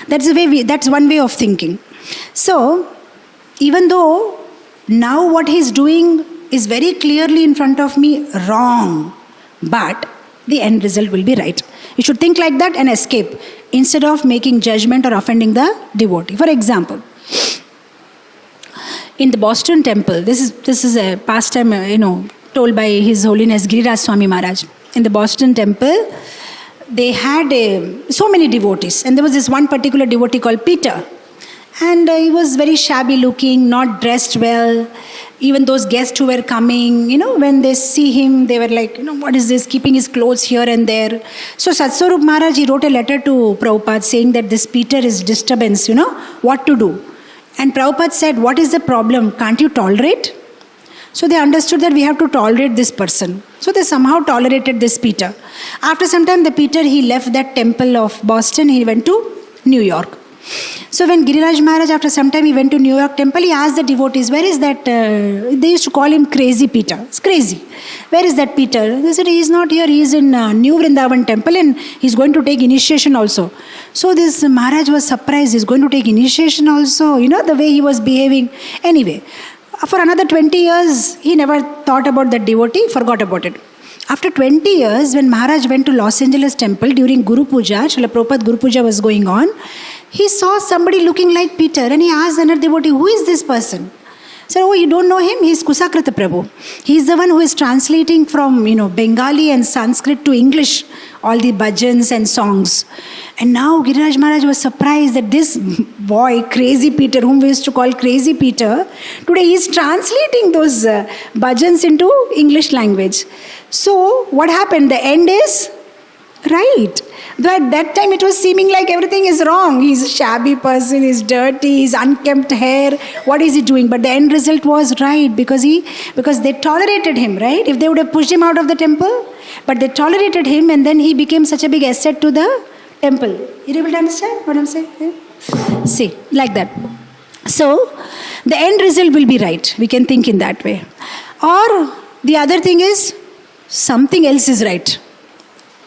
That's one way of thinking. So, even though now what he's doing is very clearly in front of me wrong, but the end result will be right. You should think like that and escape instead of making judgment or offending the devotee. For example, in the Boston temple, this is a pastime, told by His Holiness Giriraj Swami Maharaj. In the Boston temple, they had so many devotees, and there was this one particular devotee called Peter, and he was very shabby looking, not dressed well. Even those guests who were coming, when they see him, they were like, what is this, keeping his clothes here and there. So Satswarup Maharaj, he wrote a letter to Prabhupada saying that this Peter is disturbance, what to do. And Prabhupada said, what is the problem? Can't you tolerate? So they understood that we have to tolerate this person. So they somehow tolerated this Peter. After some time, the Peter, he left that temple of Boston, he went to New York. So when Giriraj Maharaj, after some time, he went to New York temple, he asked the devotees, where is that, they used to call him Crazy Peter. It's crazy. Where is that Peter? They said, he is not here, he is in New Vrindavan temple and he's going to take initiation also. So this Maharaj was surprised, he's going to take initiation also, the way he was behaving. Anyway, for another 20 years, he never thought about that devotee, forgot about it. After 20 years, when Maharaj went to Los Angeles temple during Guru Puja, Srila Prabhupada Guru Puja was going on, he saw somebody looking like Peter and he asked another devotee, who is this person? So, oh, you don't know him? He's Kusakrita Prabhu. He's the one who is translating from, Bengali and Sanskrit to English, all the bhajans and songs. And now Giriraj Maharaj was surprised that this boy, Crazy Peter, whom we used to call Crazy Peter, today he is translating those bhajans into English language. So, what happened? The end is right. Though at that time it was seeming like everything is wrong. He's a shabby person, he's dirty, he's unkempt hair. What is he doing? But the end result was right because they tolerated him, right? If they would have pushed him out of the temple, but they tolerated him and then he became such a big asset to the temple. You're able to understand what I'm saying? Yeah? See, like that. So, the end result will be right. We can think in that way. Or the other thing is, something else is right.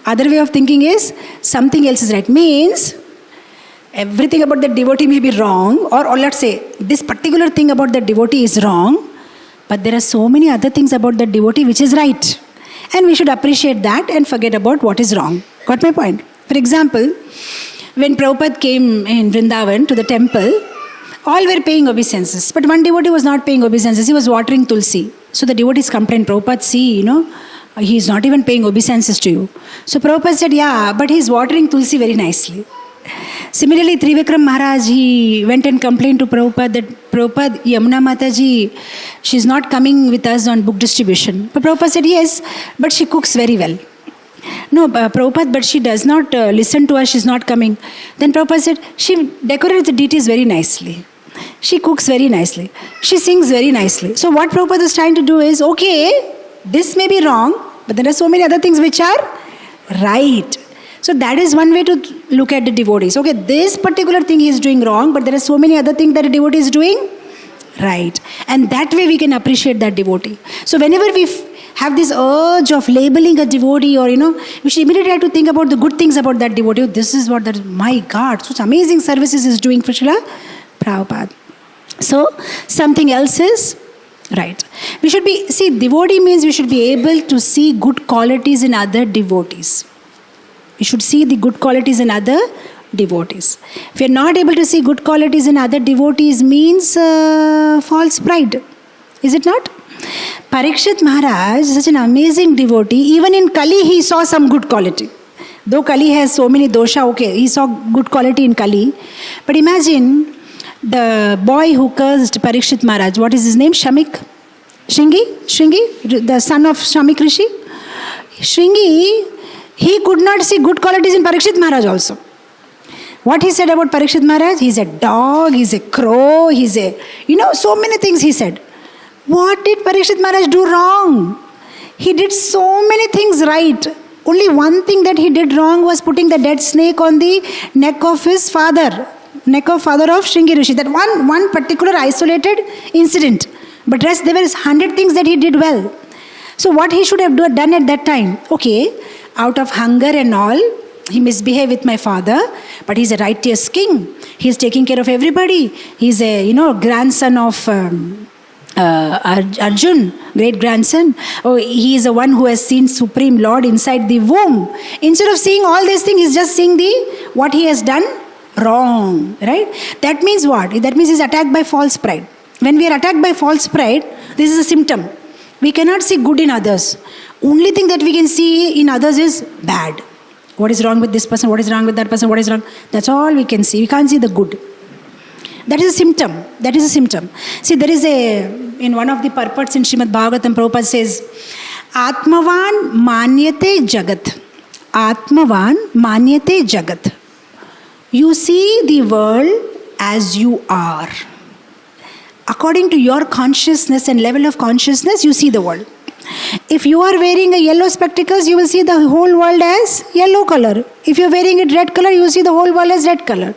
Other way of thinking is, something else is right. Means, everything about the devotee may be wrong, or let's say, this particular thing about the devotee is wrong, but there are so many other things about the devotee which is right. And we should appreciate that and forget about what is wrong. Got my point? For example, when Prabhupada came in Vrindavan to the temple, all were paying obeisances. But one devotee was not paying obeisances. He was watering tulsi. So the devotees complained, Prabhupada, see, he is not even paying obeisances to you. So Prabhupada said, yeah, but he is watering tulsi very nicely. Similarly, Trivikram Maharaj, he went and complained to Prabhupada that, Prabhupada, Yamuna Mataji, she is not coming with us on book distribution. But Prabhupada said, yes, but she cooks very well. No, Prabhupada, but she does not listen to us, she is not coming. Then Prabhupada said, she decorates the deities very nicely. She cooks very nicely. She sings very nicely. So what Prabhupada is trying to do is, okay, this may be wrong, but there are so many other things which are right. So that is one way to look at the devotees. Okay, this particular thing he is doing wrong, but there are so many other things that a devotee is doing right. And that way we can appreciate that devotee. So whenever we have this urge of labeling a devotee or, we should immediately try to think about the good things about that devotee. This is what my God, such amazing services is doing for Srila Prabhupada. So something else is right. We should devotee means we should be able to see good qualities in other devotees. We should see the good qualities in other devotees. If we are not able to see good qualities in other devotees, means false pride. Is it not? Parikshit Maharaj is such an amazing devotee. Even in Kali, he saw some good quality. Though Kali has so many dosha, okay, he saw good quality in Kali. But imagine the boy who cursed Parikshit Maharaj. What is his name? Shringi, the son of Shamik Rishi. Shringi, he could not see good qualities in Parikshit Maharaj also. What he said about Parikshit Maharaj? He's a dog, he's a crow, he's a, so many things he said. What did Parikshit Maharaj do wrong? He did so many things right. Only one thing that he did wrong was putting the dead snake on the neck of his father. Neck of father of Shringi Rishi. That one particular isolated incident. But rest there were 100 things that he did well. So what he should have done at that time? Okay, out of hunger and all, he misbehaved with my father, but he's a righteous king. He's taking care of everybody. He's a, grandson of Arjun, great grandson. Oh, he is the one who has seen Supreme Lord inside the womb. Instead of seeing all these things, he's just seeing what he has done wrong, right? That means what? That means he's attacked by false pride. When we are attacked by false pride, this is a symptom. We cannot see good in others. Only thing that we can see in others is bad. What is wrong with this person? What is wrong with that person? What is wrong? That's all we can see. We can't see the good. That is a symptom. That is a symptom. See, there is in one of the purports in Srimad Bhagavatam, Prabhupada says, Atmavan manyate jagat. Atmavan manyate jagat. You see the world as you are. According to your consciousness and level of consciousness, you see the world. If you are wearing a yellow spectacles, you will see the whole world as yellow color. If you are wearing it red color, you will see the whole world as red color.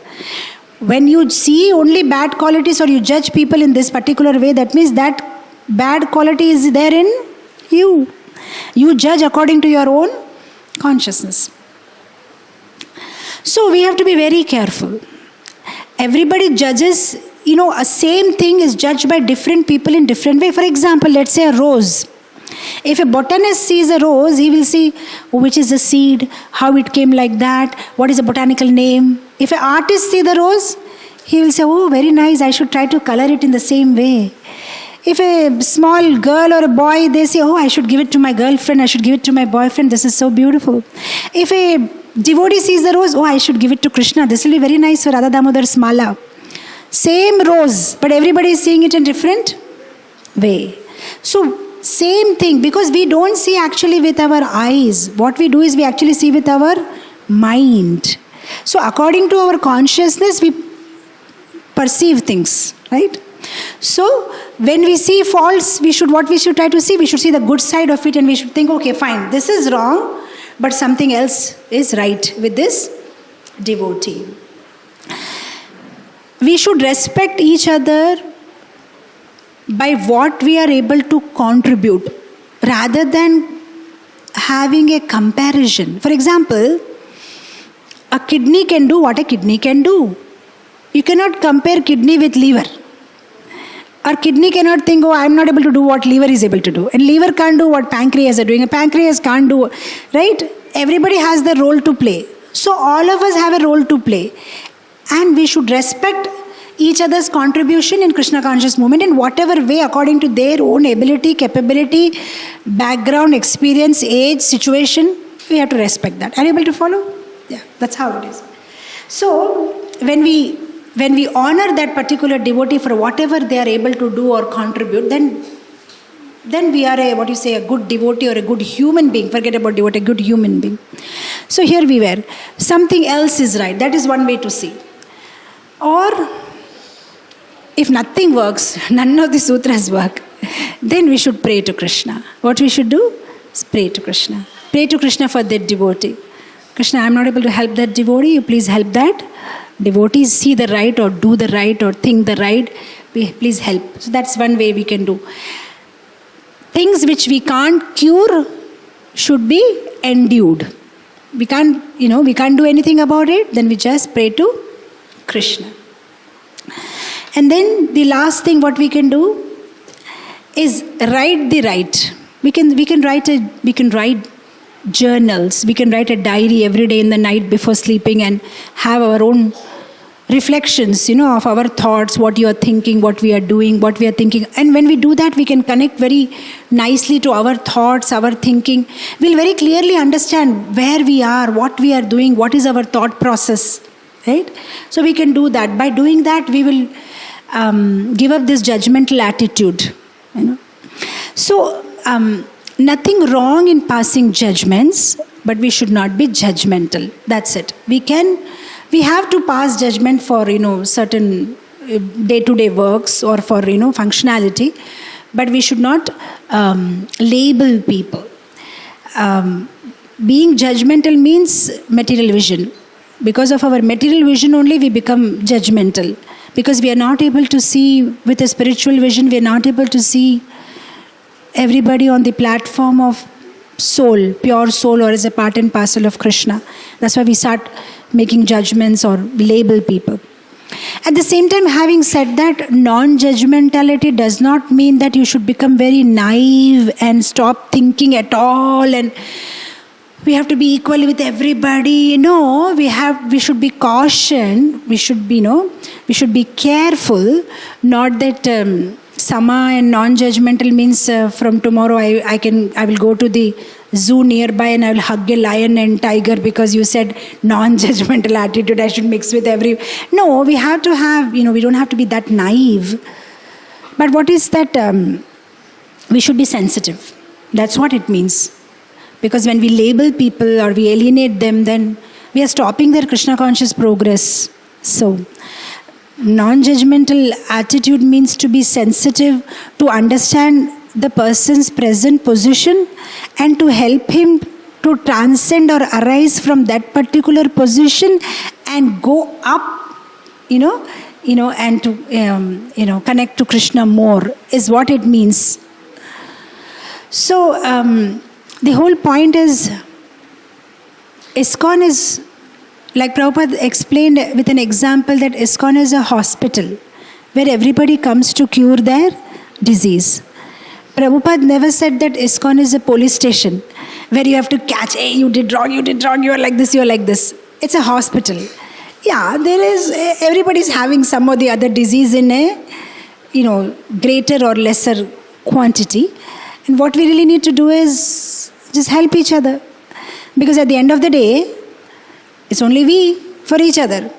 When you see only bad qualities or you judge people in this particular way, that means that bad quality is there in you. You judge according to your own consciousness. So we have to be very careful. Everybody judges, a same thing is judged by different people in different way. For example, let's say a rose. If a botanist sees a rose, he will see which is the seed, how it came like that, what is the botanical name. If an artist sees the rose, he will say, oh, very nice, I should try to color it in the same way. If a small girl or a boy, they say, oh, I should give it to my girlfriend, I should give it to my boyfriend, this is so beautiful. If a devotee sees the rose, oh, I should give it to Krishna, this will be very nice for Radha Damodar's mala. Same rose, but everybody is seeing it in different way. So, same thing, because we don't see actually with our eyes. What we do is we actually see with our mind. So, according to our consciousness, we perceive things, right? So, when we see faults, what we should try to see? We should see the good side of it and we should think, okay, fine, this is wrong, but something else is right with this devotee. We should respect each other by what we are able to contribute rather than having a comparison. For example, a kidney can do what a kidney can do. You cannot compare kidney with liver. Or kidney cannot think, oh, I am not able to do what liver is able to do. And liver can't do what pancreas are doing. A pancreas can't do, right? Everybody has their role to play. So all of us have a role to play. And we should respect each other's contribution in Krishna conscious movement in whatever way according to their own ability, capability, background, experience, age, situation. We have to respect that. Are you able to follow? Yeah, that's how it is. So when we honor that particular devotee for whatever they are able to do or contribute, then we are a good devotee or a good human being. Forget about devotee, a good human being. So here we were. Something else is right. That is one way to see. Or if nothing works, none of the sutras work, then we should pray to Krishna. What we should do is pray to Krishna. Pray to Krishna for that devotee. Krishna, I am not able to help that devotee. You please help that devotee see the right or do the right or think the right. Please help. So that's one way we can do. Things which we can't cure should be endured. We can't do anything about it. Then we just pray to Krishna. And then the last thing what we can do is write the right. We can write journals. We can write a diary every day in the night before sleeping and have our own reflections, of our thoughts, what you are thinking, what we are doing, what we are thinking. And when we do that, we can connect very nicely to our thoughts, our thinking. We'll very clearly understand where we are, what we are doing, what is our thought process, right? So we can do that. By doing that, we will give up this judgmental attitude, So, nothing wrong in passing judgments, but we should not be judgmental. That's it. We have to pass judgment for, certain day-to-day works or for, functionality, but we should not label people. Being judgmental means material vision. Because of our material vision only, we become judgmental. Because we are not able to see with a spiritual vision, we are not able to see everybody on the platform of soul, pure soul, or as a part and parcel of Krishna. That's why we start making judgments or label people. At the same time, having said that, non-judgmentality does not mean that you should become very naive and stop thinking at all and we have to be equal with everybody. No, we should be cautioned. We should be careful. Not that sama and non-judgmental means from tomorrow I will go to the zoo nearby and I will hug a lion and tiger because you said non-judgmental attitude. I should mix with every. No, we have to have. We don't have to be that naive. But what is that? We should be sensitive. That's what it means. Because when we label people or we alienate them, then we are stopping their Krishna conscious progress. So, non-judgmental attitude means to be sensitive, to understand the person's present position and to help him to transcend or arise from that particular position and go up, and to, connect to Krishna more is what it means. So, the whole point is, ISKCON is, like Prabhupada explained with an example, that ISKCON is a hospital where everybody comes to cure their disease. Prabhupada never said that ISKCON is a police station where you have to catch, hey, you did wrong, you are like this, you are like this. It's a hospital. Yeah, everybody's having some or the other disease in a, greater or lesser quantity. And what we really need to do is just help each other. Because at the end of the day, it's only we for each other.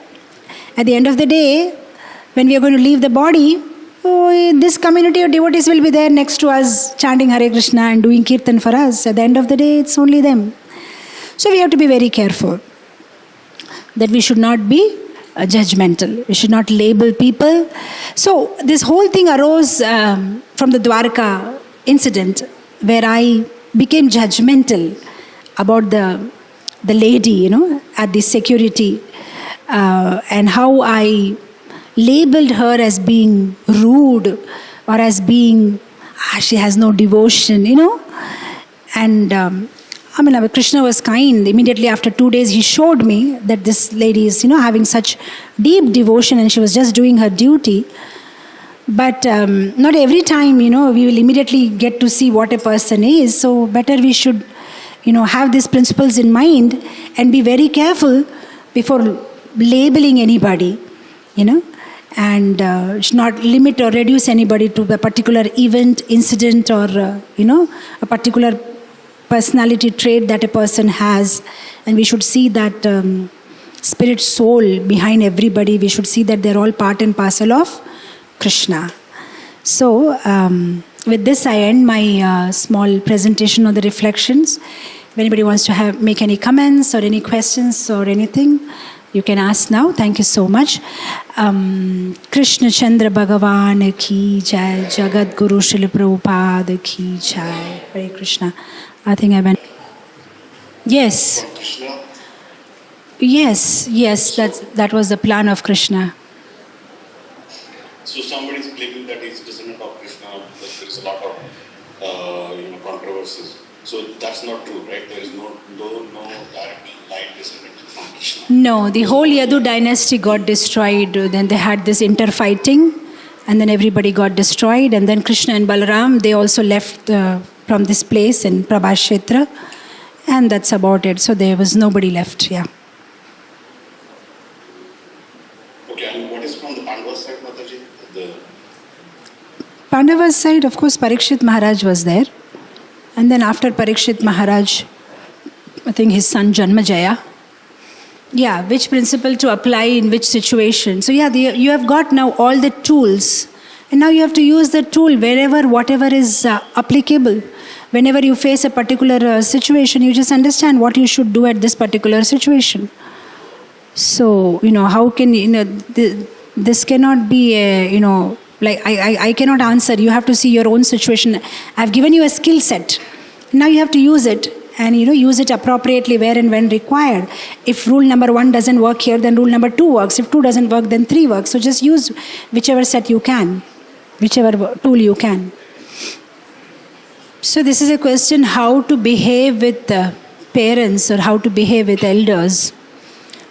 At the end of the day, when we are going to leave the body, this community of devotees will be there next to us, chanting Hare Krishna and doing kirtan for us. At the end of the day, it's only them. So we have to be very careful that we should not be judgmental. We should not label people. So this whole thing arose from the Dwarka incident, where I became judgmental about the lady, at the security, and how I labeled her as being rude or as being, she has no devotion, And Krishna was kind. Immediately after 2 days, he showed me that this lady is, having such deep devotion and she was just doing her duty. But not every time, we will immediately get to see what a person is. So better we should, have these principles in mind and be very careful before labeling anybody, and should not limit or reduce anybody to a particular event, incident, or, a particular personality trait that a person has. And we should see that spirit soul behind everybody. We should see that they're all part and parcel of Krishna. So, with this I end my small presentation on the reflections. If anybody wants to make any comments or any questions or anything, you can ask now. Thank you so much. Krishna Chandra Bhagavan ki jai, Jagat Guru Srila Prabhupada ki jai. Hare Krishna. I think I went. Yes. Yes, that was the plan of Krishna. So somebody is claiming that he is descendant of Krishna, but there is a lot of controversies. So that's not true, right? There is no direct line descendant from Krishna. No, the whole Yadu dynasty got destroyed. Then they had this interfighting, and then everybody got destroyed. And then Krishna and Balaram, they also left from this place in Prabhashetra, and that's about it. So there was nobody left. Yeah. Okay, and what is from the Pandava side, Mataji? Pandava's side, of course, Parikshit Maharaj was there. And then after Parikshit Maharaj, I think his son Janmajaya. Yeah, which principle to apply in which situation. So yeah, you have got now all the tools. And now you have to use the tool wherever, whatever is applicable. Whenever you face a particular situation, you just understand what you should do at this particular situation. So, how can, this cannot be a, like I cannot answer. You have to see your own situation. I've given you a skill set. Now you have to use it and use it appropriately where and when required. If rule number 1 doesn't work here, then rule number 2 works. If 2 doesn't work, then 3 works. So just use whichever set you can, whichever tool you can. So this is a question how to behave with parents or how to behave with elders.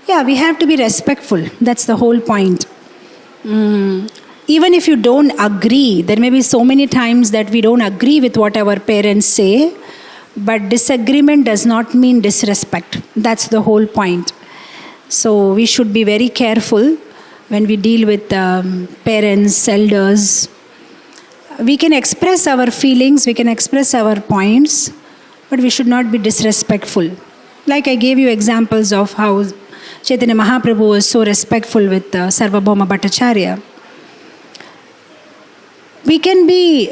Yeah, we have to be respectful. That's the whole point. Even if you don't agree, there may be so many times that we don't agree with what our parents say, but disagreement does not mean disrespect. That's the whole point. So we should be very careful when we deal with parents, elders. We can express our feelings, we can express our points, but we should not be disrespectful. Like I gave you examples of how Chaitanya Mahaprabhu was so respectful with Sarvabhauma Bhattacharya. We can be,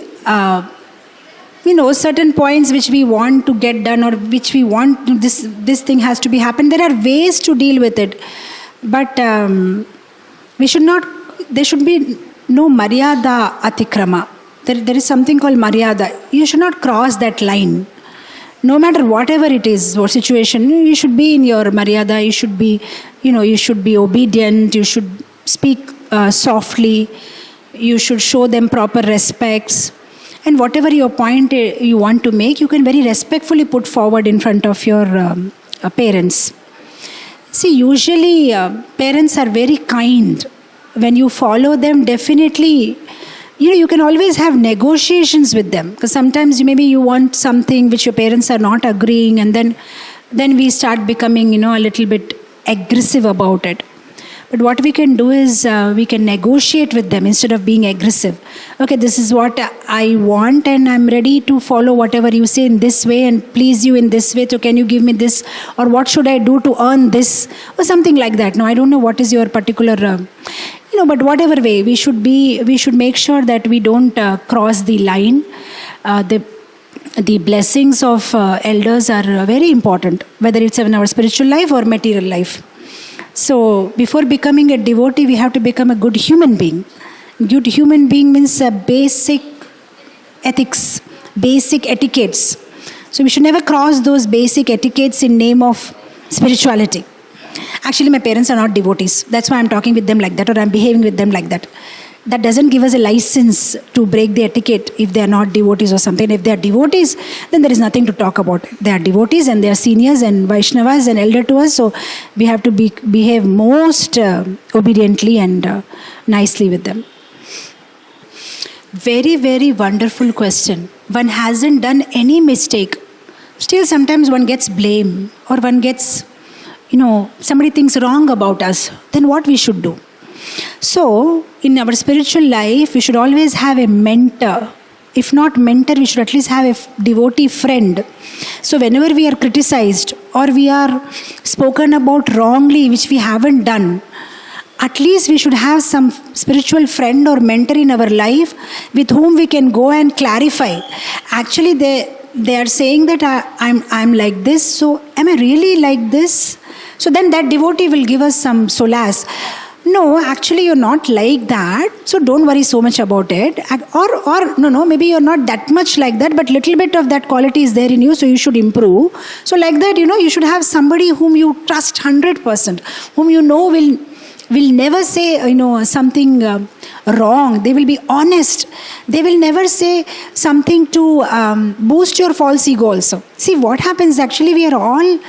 certain points which we want to get done or which we want to, this thing has to be happen. There are ways to deal with it, but we should not. There should be no maryada atikrama. There is something called maryada. You should not cross that line. No matter whatever it is, what situation, you should be in your maryada. You should be, you should be obedient. You should speak softly. You should show them proper respects. And whatever your point you want to make, you can very respectfully put forward in front of your parents. See, usually parents are very kind. When you follow them, definitely you can always have negotiations with them, because sometimes maybe you want something which your parents are not agreeing, and then we start becoming a little bit aggressive about it. But what we can do is we can negotiate with them instead of being aggressive. Okay, this is what I want, and I'm ready to follow whatever you say in this way and please you in this way. So can you give me this, or what should I do to earn this, or something like that. Now I don't know what is your particular, but whatever way, we should make sure that we don't cross the line. The blessings of elders are very important, whether it's in our spiritual life or material life. So before becoming a devotee, we have to become a good human being. Good human being means basic ethics, basic etiquettes. So we should never cross those basic etiquettes in name of spirituality. Actually, my parents are not devotees. That's why I'm talking with them like that, or I'm behaving with them like that. That doesn't give us a license to break the etiquette if they are not devotees or something. If they are devotees, then there is nothing to talk about. They are devotees and they are seniors and Vaishnavas and elder to us. So we have to behave most obediently and nicely with them. Very, very wonderful question. One hasn't done any mistake. Still sometimes one gets blame, or one gets, somebody thinks wrong about us. Then what we should do? So, in our spiritual life, we should always have a mentor. If not mentor, we should at least have a devotee friend. So, whenever we are criticized or we are spoken about wrongly, which we haven't done, at least we should have some spiritual friend or mentor in our life with whom we can go and clarify. Actually, they are saying that I'm like this, so am I really like this? So then that devotee will give us some solace. No, actually you're not like that, so don't worry so much about it. Or no, maybe you're not that much like that, but little bit of that quality is there in you, so you should improve. So like that, you should have somebody whom you trust 100%, whom will never say something wrong. They will be honest. They will never say something to boost your false ego also. See what happens, actually we are all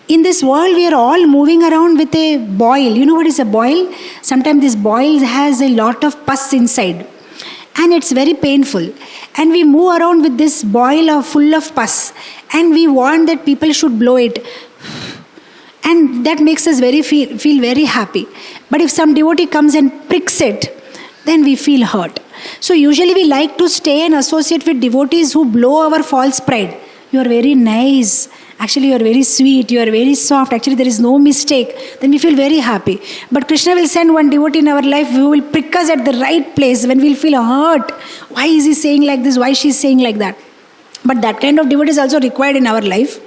in this world, we are all moving around with a boil. You know what is a boil? Sometimes this boil has a lot of pus inside, and it's very painful. And we move around with this boil full of pus, and we want that people should blow it. And that makes us feel very happy. But if some devotee comes and pricks it, then we feel hurt. So usually we like to stay and associate with devotees who blow our false pride. You are very nice. Actually, you are very sweet. You are very soft. Actually, there is no mistake. Then we feel very happy. But Krishna will send one devotee in our life who will prick us at the right place when we will feel hurt. Why is he saying like this? Why she is saying like that? But that kind of devotee is also required in our life.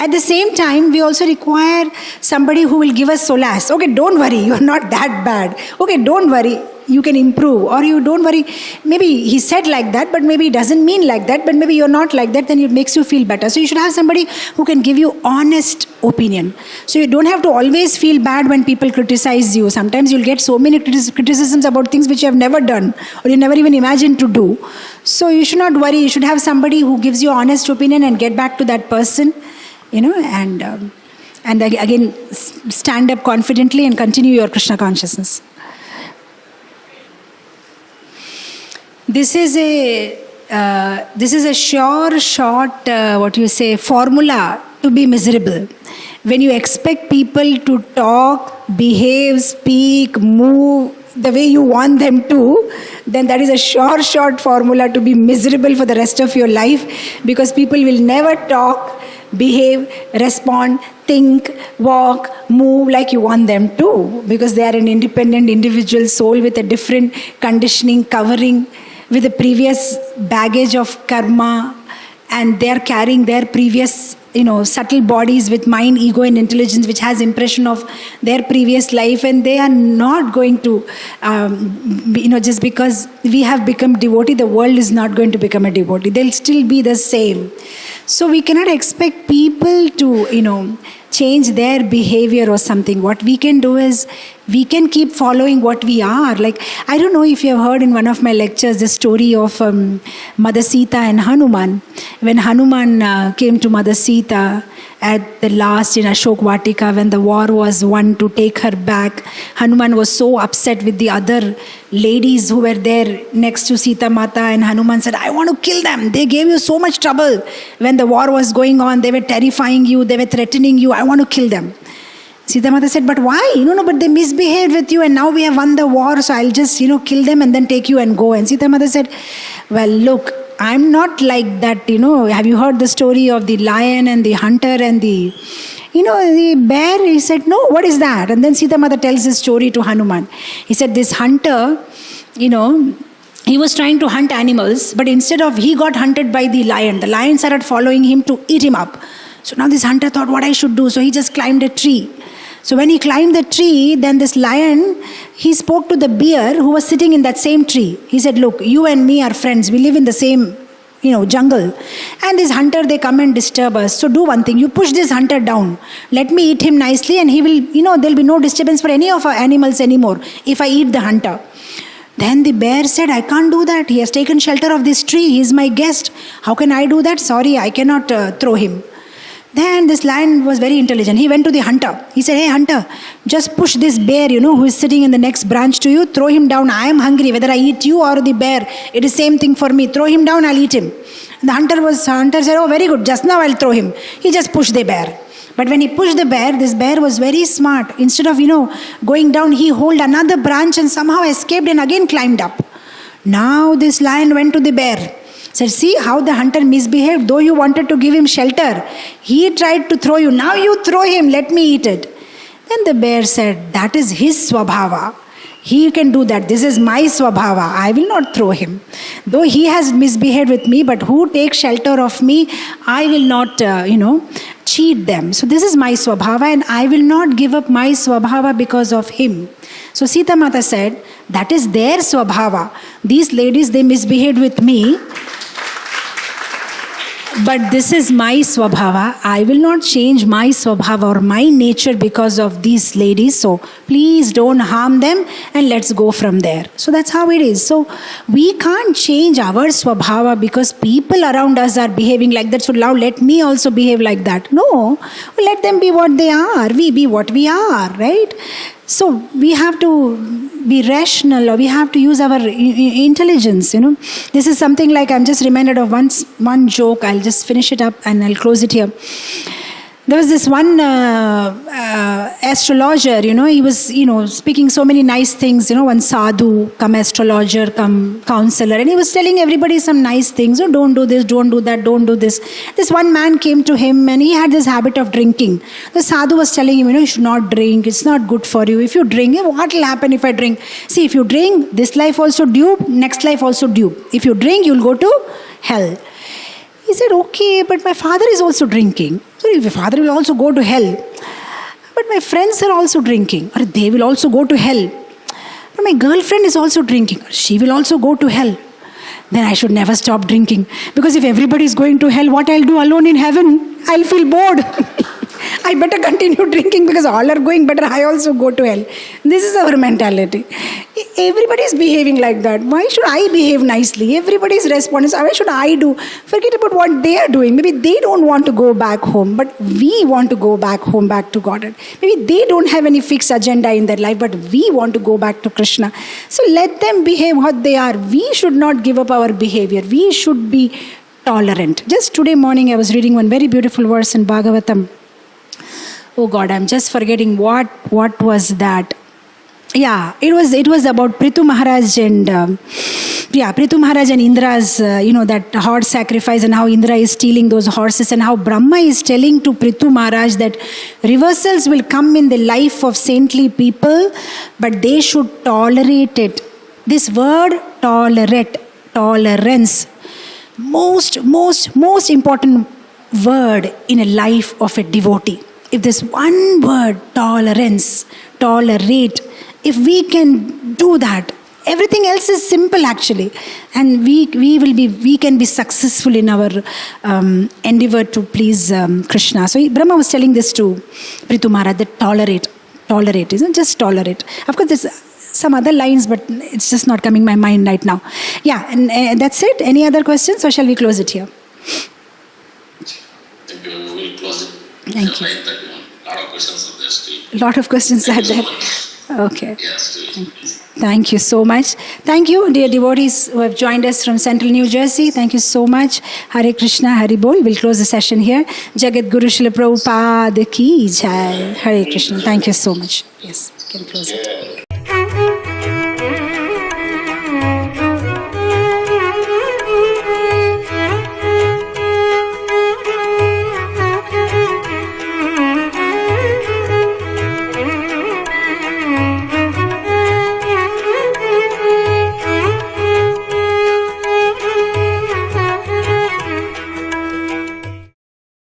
At the same time, we also require somebody who will give us solace. Okay, don't worry, you are not that bad. Okay, don't worry, you can improve. Or you don't worry, maybe he said like that, but maybe he doesn't mean like that, but maybe you're not like that, then it makes you feel better. So you should have somebody who can give you honest opinion. So you don't have to always feel bad when people criticize you. Sometimes you'll get so many criticisms about things which you have never done or you never even imagined to do. So you should not worry. You should have somebody who gives you honest opinion and get back to that person, and again stand up confidently and continue your Krishna consciousness. This is a sure, short, formula to be miserable. When you expect people to talk, behave, speak, move the way you want them to, then that is a sure, short formula to be miserable for the rest of your life, because people will never talk, behave, respond, think, walk, move like you want them to, because they are an independent individual soul with a different conditioning, covering, with a previous baggage of karma, and they are carrying their previous subtle bodies with mind, ego and intelligence, which has impression of their previous life, and they are not going to just because we have become devotee, the world is not going to become a devotee. They'll still be the same. So we cannot expect people to change their behavior or something. What we can do is we can keep following what we are. Like, I don't know if you have heard in one of my lectures the story of Mother Sita and Hanuman. When Hanuman came to Mother Sita at the last in Ashok Vatika, when the war was won to take her back, Hanuman was so upset with the other ladies who were there next to Sita Mata, and Hanuman said, I want to kill them. They gave you so much trouble when the war was going on. They were terrifying you, they were threatening you. I want to kill them. Sita Mata said, but why? No, but they misbehaved with you and now we have won the war, so I'll just, kill them and then take you and go. And Sita Mata said, well, look, I'm not like that, Have you heard the story of the lion and the hunter and the bear? He said, no, what is that? And then Sita Mata tells this story to Hanuman. He said, this hunter, he was trying to hunt animals, but instead of, he got hunted by the lion started following him to eat him up. So now this hunter thought what I should do. So he just climbed a tree. So when he climbed the tree, then this lion, he spoke to the bear who was sitting in that same tree. He said, look, you and me are friends. We live in the same, jungle. And this hunter, they come and disturb us. So do one thing. You push this hunter down. Let me eat him nicely and he will, there'll be no disturbance for any of our animals anymore if I eat the hunter. Then the bear said, I can't do that. He has taken shelter of this tree. He is my guest. How can I do that? Sorry, I cannot throw him. Then this lion was very intelligent. He went to the hunter. He said, hey hunter, just push this bear, who is sitting in the next branch to you. Throw him down. I am hungry. Whether I eat you or the bear, it is same thing for me. Throw him down, I'll eat him. The hunter said, oh, very good. Just now I'll throw him. He just pushed the bear. But when he pushed the bear, this bear was very smart. Instead of, going down, he held another branch and somehow escaped and again climbed up. Now this lion went to the bear. Said, see how the hunter misbehaved. Though you wanted to give him shelter, he tried to throw you. Now you throw him, let me eat it. Then the bear said, that is his swabhava. He can do that. This is my swabhava. I will not throw him. Though he has misbehaved with me, but who takes shelter of me, I will not, cheat them. So this is my swabhava and I will not give up my swabhava because of him. So Sita Mata said, that is their swabhava. These ladies, they misbehaved with me. But this is my swabhava. I will not change my swabhava or my nature because of these ladies. So please don't harm them and let's go from there. So that's how it is. So we can't change our swabhava because people around us are behaving like that. So now let me also behave like that. No, let them be what they are. We be what we are, right? So we have to be rational, or we have to use our intelligence, This is something like, I'm just reminded of one joke. I'll just finish it up and I'll close it here. There was this one astrologer, he was, speaking so many nice things, one sadhu, come astrologer, come counselor, and he was telling everybody some nice things. Oh, don't do this, don't do that, don't do this. This one man came to him and he had this habit of drinking. The sadhu was telling him, you should not drink, it's not good for you. If you drink, what will happen if I drink? See, if you drink, this life also due, next life also due. If you drink, you'll go to hell. He said, okay, but my father is also drinking. So if your father will also go to hell. But my friends are also drinking. Or they will also go to hell. But my girlfriend is also drinking. She will also go to hell. Then I should never stop drinking. Because if everybody is going to hell, what I'll do alone in heaven? I'll feel bored. I better continue drinking because all are going, better I also go to hell. This is our mentality. Everybody is behaving like that. Why should I behave nicely? Everybody is responsible. Why should I do? Forget about what they are doing. Maybe they don't want to go back home, but we want to go back home, back to God. Maybe they don't have any fixed agenda in their life, but we want to go back to Krishna. So let them behave what they are. We should not give up our behavior. We should be tolerant. Just today morning I was reading one very beautiful verse in Bhagavatam. Oh God, I'm just forgetting what was that. Yeah, it was about Prithu Maharaj and Prithu Maharaj and Indra's that horse sacrifice, and how Indra is stealing those horses, and how Brahma is telling to Prithu Maharaj that reversals will come in the life of saintly people, but they should tolerate it. This word tolerance, most important word in a life of a devotee. If this one word, tolerance, tolerate, if we can do that, everything else is simple actually, and we can be successful in our endeavor to please Krishna. So Brahma was telling this to Prithu Maharaj, that tolerate. tolerate, isn't it? Just tolerate. Of course, there's some other lines, but it's just not coming my mind right now. Yeah, and that's it. Any other questions, or shall we close it here? Thank you. We will close it. Thank you. Like that, a lot of questions are there still. A lot of questions are there. Okay. Yeah, still. Thank you so much. Thank you, dear devotees who have joined us from Central New Jersey. Thank you so much. Hare Krishna, Hare Bol. We'll close the session here. Jagat Guru Srila Prabhupada ki jai. Hare Krishna. Thank you so much. Yes, you can close it. Yeah.